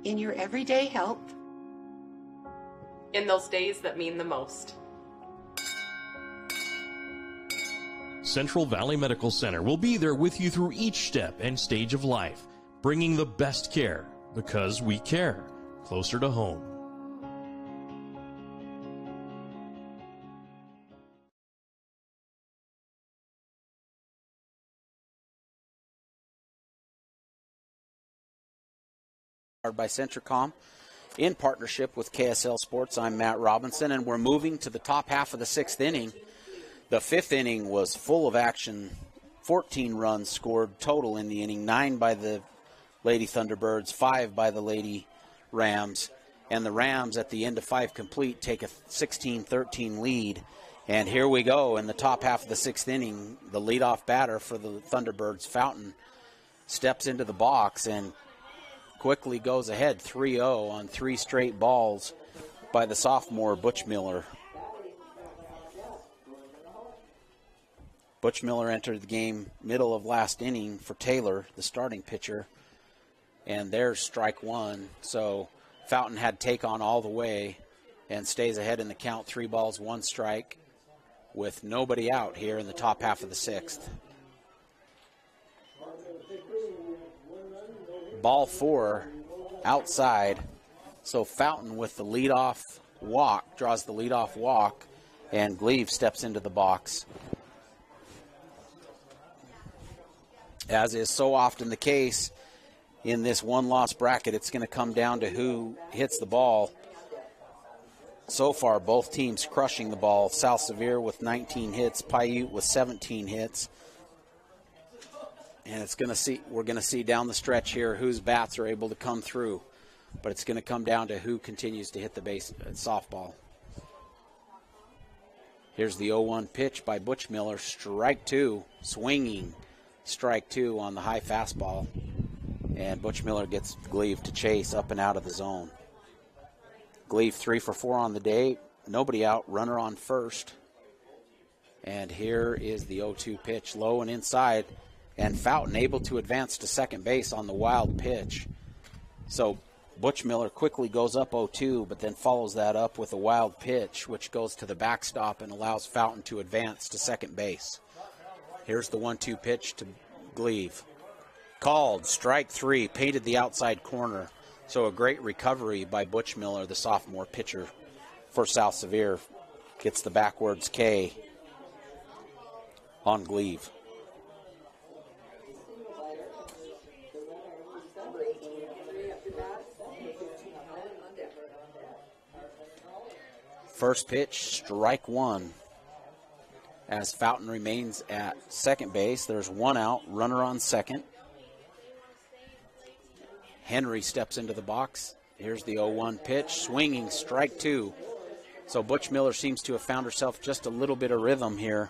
Speaker 2: In your everyday help.
Speaker 12: In those days that mean the most.
Speaker 8: Central Valley Medical Center will be there with you through each step and stage of life, bringing the best care because we care. Closer to home.
Speaker 1: By Centricom in partnership with KSL Sports. I'm Matt Robinson, and we're moving to the top half of the 6th inning. The 5th inning was full of action. 14 runs scored total in the inning, 9 by the Lady Thunderbirds, 5 by the Lady Rams. And the Rams, at the end of 5 complete, take a 16-13 lead. And here we go in the top half of the 6th inning. The leadoff batter for the Thunderbirds, Fountain, steps into the box and quickly goes ahead 3-0 on 3 straight balls by the sophomore Butch Miller. Butch Miller entered the game middle of last inning for Taylor, the starting pitcher, and there's strike 1. So Fountain had take on all the way, and stays ahead in the count, 3 balls, 1 strike, with nobody out here in the top half of the 6th. Ball 4 outside, so Fountain with the leadoff walk, draws the leadoff walk, and Gleave steps into the box. As is so often the case in this one-loss bracket, it's going to come down to who hits the ball. So far, both teams crushing the ball. South Sevier with 19 hits, Piute with 17 hits. And we're going to see down the stretch here whose bats are able to come through. But it's going to come down to who continues to hit the base at softball. Here's the 0-1 pitch by Butch Miller. Strike 2, swinging. Strike 2 on the high fastball. And Butch Miller gets Gleave to chase up and out of the zone. Gleave 3 for 4 on the day. Nobody out, runner on first. And here is the 0-2 pitch, low and inside. And Fountain able to advance to second base on the wild pitch. So Butch Miller quickly goes up 0-2, but then follows that up with a wild pitch, which goes to the backstop and allows Fountain to advance to second base. Here's the 1-2 pitch to Gleave. Called, strike 3, painted the outside corner. So a great recovery by Butch Miller, the sophomore pitcher for South Sevier. Gets the backwards K on Gleave. First pitch, strike 1. As Fountain remains at second base, there's 1 out, runner on second. Henry steps into the box. Here's the 0-1 pitch, swinging, strike 2. So Butch Miller seems to have found herself just a little bit of rhythm here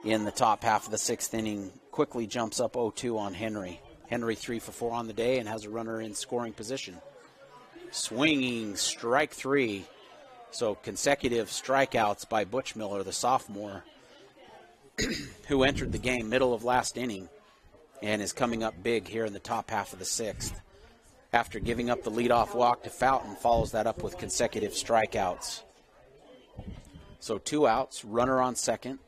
Speaker 1: in the top half of the 6th inning. Quickly jumps up 0-2 on Henry. Henry 3 for 4 on the day and has a runner in scoring position. Swinging, strike 3. So consecutive strikeouts by Butch Miller, the sophomore, who entered the game middle of last inning and is coming up big here in the top half of the 6th. After giving up the leadoff walk to Fountain, follows that up with consecutive strikeouts. So 2 outs, runner on second.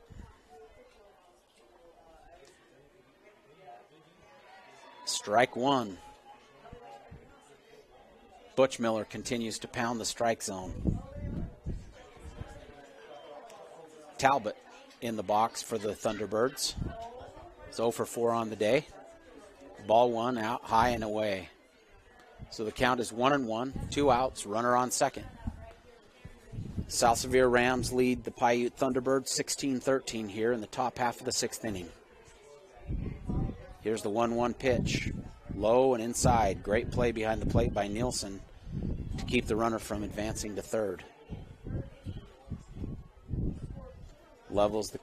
Speaker 1: Strike 1. Butch Miller continues to pound the strike zone. Talbot in the box for the Thunderbirds. It's 0 for 4 on the day. Ball 1 out, high and away. So the count is 1-1, 2 outs, runner on second. South Sevier Rams lead the Piute Thunderbirds 16-13 here in the top half of the 6th inning. Here's the 1-1 pitch, low and inside. Great play behind the plate by Nielsen to keep the runner from advancing to third. Levels the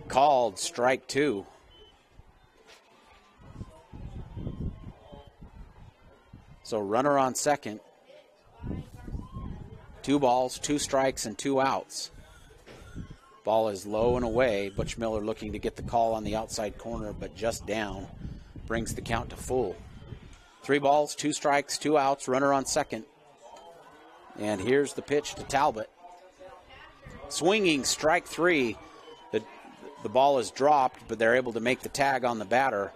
Speaker 1: called, strike 2. So runner on second. 2 balls, 2 strikes, and 2 outs. Ball is low and away. Butch Miller looking to get the call on the outside corner, but just down. Brings the count to full. 3 balls, 2 strikes, 2 outs, runner on second. And here's the pitch to Talbot. Swinging, strike 3. The ball is dropped, but they're able to make the tag on the batter.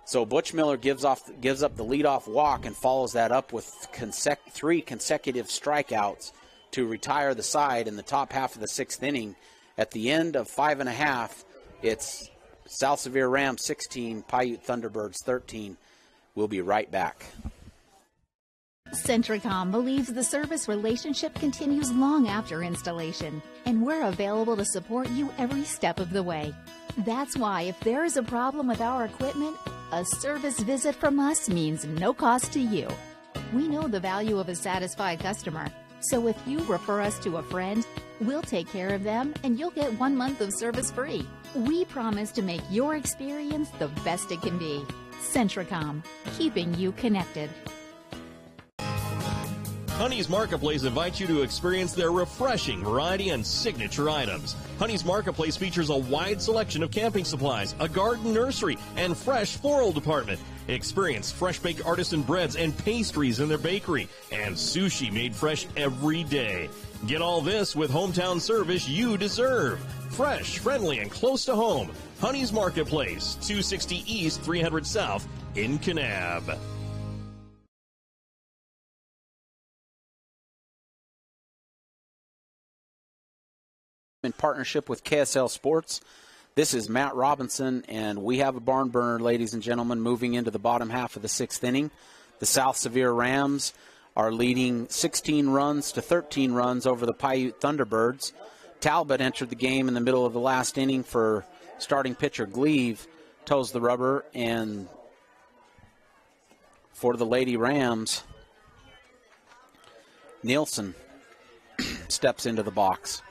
Speaker 1: So Butch Miller gives up the leadoff walk and follows that up with 3 consecutive strikeouts to retire the side in the top half of the 6th inning. At the end of 5 1/2, it's South Sevier Rams 16, Piute Thunderbirds 13. We'll be right back.
Speaker 13: Centricom believes the service relationship continues long after installation, and we're available to support you every step of the way. That's why if there is a problem with our equipment, a service visit from us means no cost to you. We know the value of a satisfied customer, so if you refer us to a friend, we'll take care of them and you'll get 1 month of service free. We promise to make your experience the best it can be. Centricom, keeping you connected.
Speaker 8: Honey's Marketplace invites you to experience their refreshing variety and signature items. Honey's Marketplace features a wide selection of camping supplies, a garden nursery, and fresh floral department. Experience fresh-baked artisan breads and pastries in their bakery, and sushi made fresh every day. Get all this with hometown service you deserve. Fresh, friendly, and close to home. Honey's Marketplace, 260 East, 300 South in Kanab.
Speaker 1: In partnership with KSL Sports, this is Matt Robinson, and we have a barn burner, ladies and gentlemen, moving into the bottom half of the 6th inning. The South Sevier Rams are leading 16 runs to 13 runs over the Piute Thunderbirds. Talbot entered the game in the middle of the last inning for starting pitcher Gleave, toes the rubber, and for the Lady Rams, Nielsen steps into the box.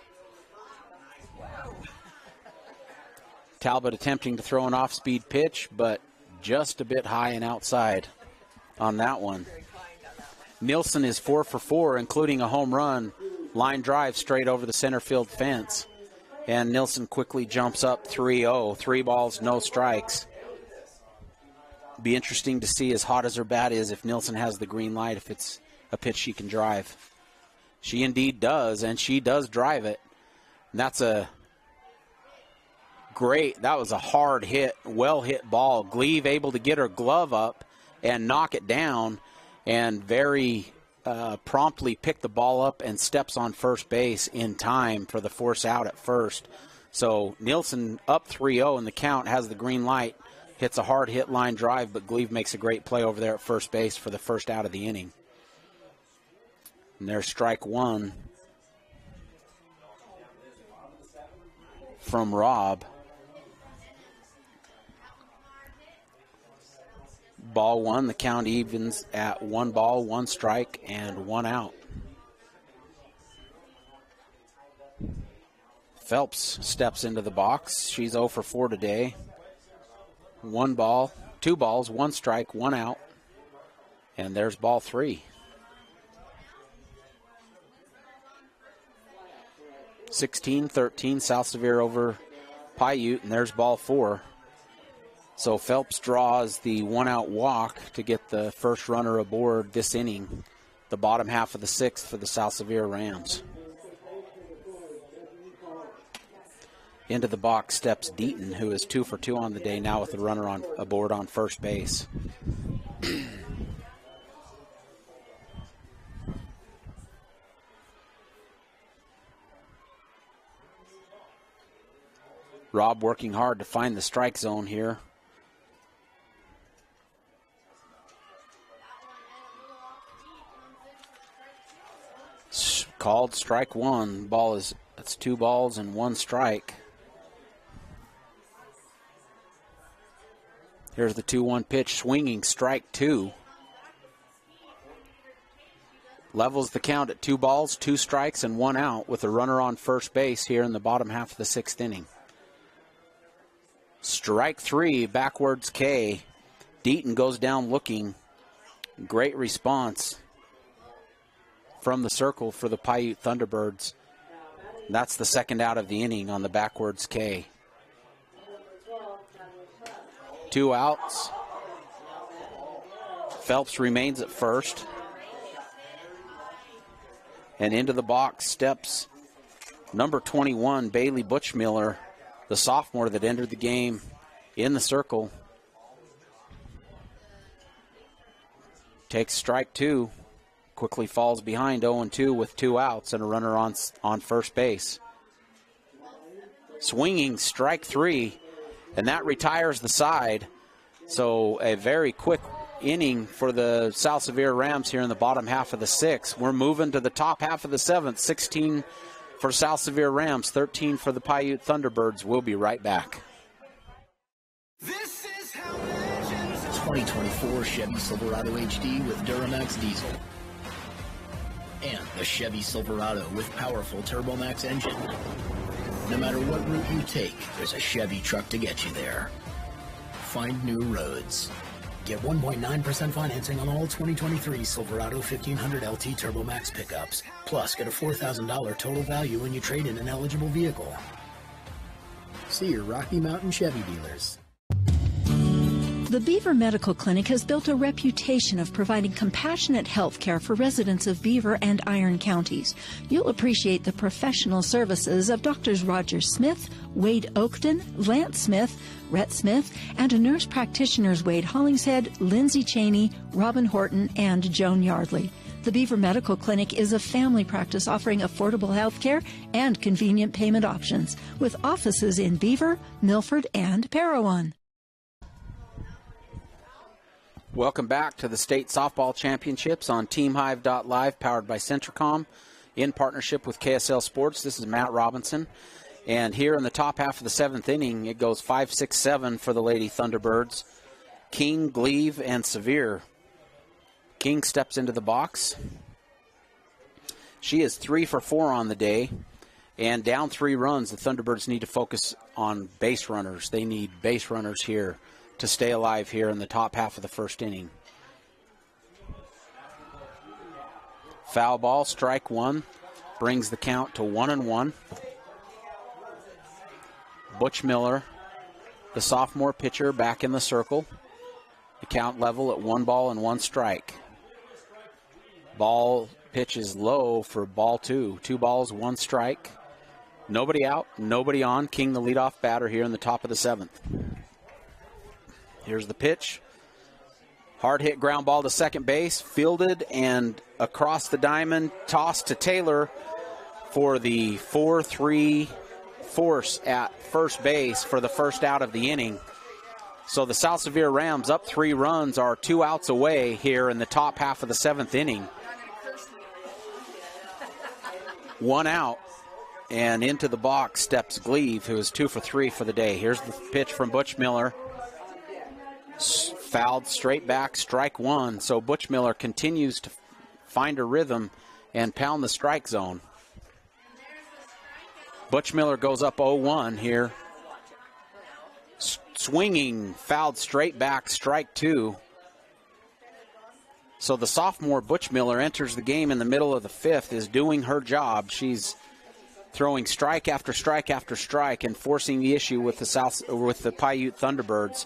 Speaker 1: Talbot attempting to throw an off-speed pitch, but just a bit high and outside on that one. Nielsen is 4 for 4, including a home run, line drive straight over the center field fence. And Nielsen quickly jumps up 3-0, 3 balls, no strikes. Be interesting to see, as hot as her bat is, if Nielsen has the green light, if it's a pitch she can drive. She indeed does, and she does drive it. And that's a great, that was a hard hit, well hit ball. Gleave able to get her glove up and knock it down, and very promptly pick the ball up and steps on first base in time for the force out at first. So Nielsen up 3-0 in the count, has the green light, hits a hard hit line drive, but Gleave makes a great play over there at first base for the first out of the inning. And there's strike one from Rob. Ball one, the count evens at 1 ball, 1 strike, and 1 out. Phelps steps into the box. She's 0 for 4 today. 1 ball, 2 balls, 1 strike, 1 out. And there's ball 3. 16-13, South Sevier over Piute, and there's ball 4. So Phelps draws the 1-out walk to get the first runner aboard this inning, the bottom half of the 6th for the South Sevier Rams. Into the box steps Deaton, who is 2 for 2 on the day, now with the runner on aboard on first base. Rob working hard to find the strike zone here. Called strike 1. Ball is, that's 2 balls and 1 strike. Here's the 2-1 pitch, swinging, strike 2. Levels the count at 2 balls, 2 strikes, and 1 out with a runner on first base here in the bottom half of the 6th inning. Strike 3, backwards K. Deaton goes down looking. Great response from the circle for the Piute Thunderbirds. That's the second out of the inning on the backwards K. 2 outs. Phelps remains at first. And into the box steps number 21, Bailey Butchmiller, the sophomore that entered the game in the circle. Takes strike 2. Quickly falls behind 0-2 with 2 outs and a runner on first base. Swinging, strike 3, and that retires the side. So a very quick inning for the South Sevier Rams here in the bottom half of the 6th. We're moving to the top half of the 7th. 16 for South Sevier Rams, 13 for the Piute Thunderbirds. We'll be right back.
Speaker 14: 2024 Chevy Silverado HD with Duramax diesel. And the Chevy Silverado with powerful TurboMax engine. No matter what route you take, there's a Chevy truck to get you there. Find new roads. Get 1.9% financing on all 2023 Silverado 1500 LT Turbo Max pickups. Plus, get a $4,000 total value when you trade in an eligible vehicle. See your Rocky Mountain Chevy dealers.
Speaker 15: The Beaver Medical Clinic has built a reputation of providing compassionate health care for residents of Beaver and Iron counties. You'll appreciate the professional services of Drs. Roger Smith, Wade Oakton, Lance Smith, Rhett Smith, and nurse practitioners Wade Hollingshead, Lindsay Cheney, Robin Horton, and Joan Yardley. The Beaver Medical Clinic is a family practice offering affordable health care and convenient payment options, with offices in Beaver, Milford, and Parowan.
Speaker 1: Welcome back to the State Softball Championships on TeamHive.live, powered by Centricom, in partnership with KSL Sports. This is Matt Robinson. And here in the top half of the seventh inning, it goes 5-6-7 for the Lady Thunderbirds. King, Gleave, and Sevier. King steps into the box. She is 3 for 4 on the day. And down 3 runs, the Thunderbirds need to focus on base runners. They need base runners here to stay alive here in the top half of the first inning. Foul ball, strike one, brings the count to 1-1. Butch Miller, the sophomore pitcher, back in the circle. The count level at 1 ball and 1 strike. Ball pitch is low for ball 2. 2 balls, 1 strike. Nobody out, nobody on. King, the leadoff batter here in the top of the 7th. Here's the pitch. Hard hit ground ball to second base, fielded and across the diamond, tossed to Taylor for the 4-3 force at first base for the first out of the inning. So the South Sevier Rams, up 3 runs, are 2 outs away here in the top half of the 7th inning. 1 out, and into the box steps Gleave, who is 2 for 3 for the day. Here's the pitch from Butch Miller. Fouled straight back, strike 1. So Butch Miller continues to find a rhythm and pound the strike zone. Butch Miller goes up 0-1 here. Swinging, fouled straight back, strike 2. So the sophomore Butch Miller enters the game in the middle of the 5th, is doing her job. She's throwing strike after strike after strike and forcing the issue with the Piute Thunderbirds.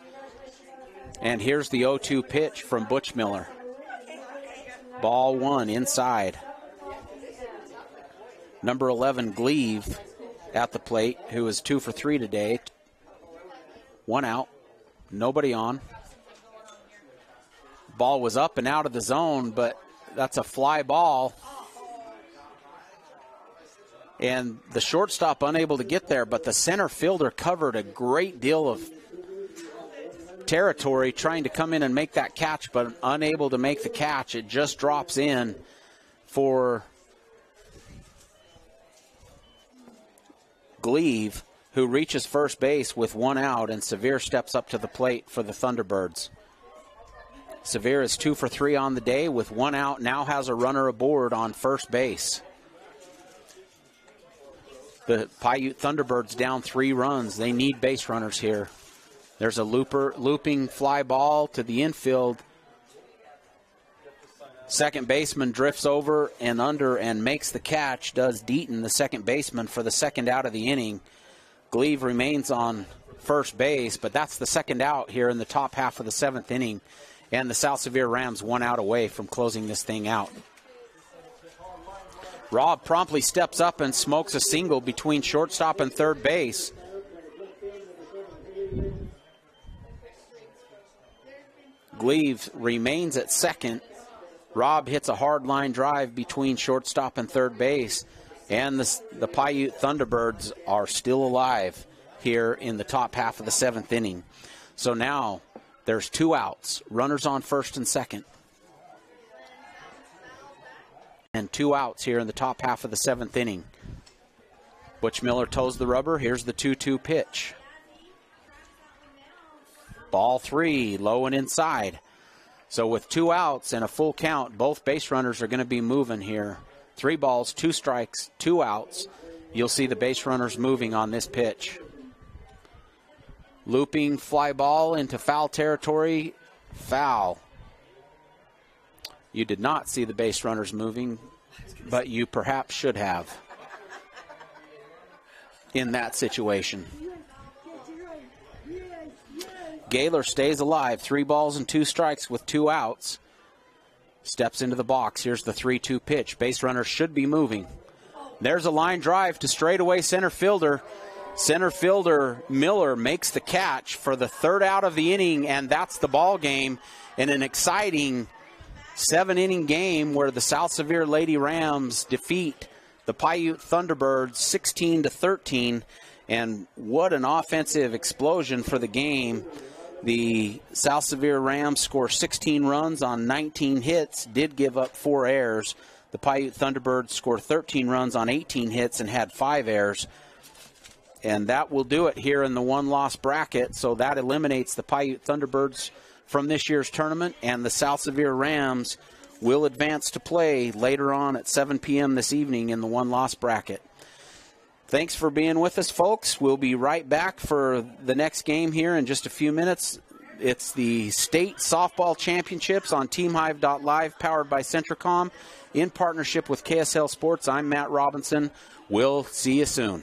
Speaker 1: And here's the 0-2 pitch from Butch Miller. Ball 1 inside. Number 11, Gleave, at the plate, who is 2 for 3 today. 1 out, nobody on. Ball was up and out of the zone, but that's a fly ball. And the shortstop unable to get there, but the center fielder covered a great deal of territory trying to come in and make that catch, but unable to make the catch. It just drops in for Gleave, who reaches first base with 1 out, and Sevier steps up to the plate for the Thunderbirds. Sevier is 2 for 3 on the day with 1 out, now has a runner aboard on first base. The Piute Thunderbirds down 3 runs. They need base runners here. There's a looping fly ball to the infield. Second baseman drifts over and under and makes the catch, does Deaton, the second baseman, for the second out of the inning. Gleave remains on first base, but that's the second out here in the top half of the 7th inning. And the South Sevier Rams 1 out away from closing this thing out. Robb promptly steps up and smokes a single between shortstop and third base. Gleave remains at second. Robb hits a hard line drive between shortstop and third base. And the Piute Thunderbirds are still alive here in the top half of the 7th inning. So now there's 2 outs, runners on first and second. And 2 outs here in the top half of the 7th inning. Butch Miller toes the rubber. Here's the 2-2 pitch. Ball 3, low and inside. So with 2 outs and a full count, both base runners are going to be moving here. 3 balls, 2 strikes, 2 outs. You'll see the base runners moving on this pitch. Looping fly ball into foul territory Foul. You did not see the base runners moving, but you perhaps should have in that situation. Gaylor stays alive. 3 balls and 2 strikes with 2 outs. Steps into the box. Here's the 3-2 pitch. Base runner should be moving. There's a line drive to straightaway center fielder. Center fielder Miller makes the catch for the 3rd out of the inning, and that's the ball game in an exciting 7-inning game where the South Sevier Lady Rams defeat the Piute Thunderbirds 16-13. And what an offensive explosion for the game. The South Sevier Rams score 16 runs on 19 hits, did give up 4 errors. The Piute Thunderbirds score 13 runs on 18 hits and had 5 errors. And that will do it here in the 1-loss bracket. So that eliminates the Piute Thunderbirds from this year's tournament. And the South Sevier Rams will advance to play later on at 7 p.m. this evening in the 1-loss bracket. Thanks for being with us, folks. We'll be right back for the next game here in just a few minutes. It's the State Softball Championships on TeamHive.live, powered by Centricom, in partnership with KSL Sports. I'm Matt Robinson. We'll see you soon.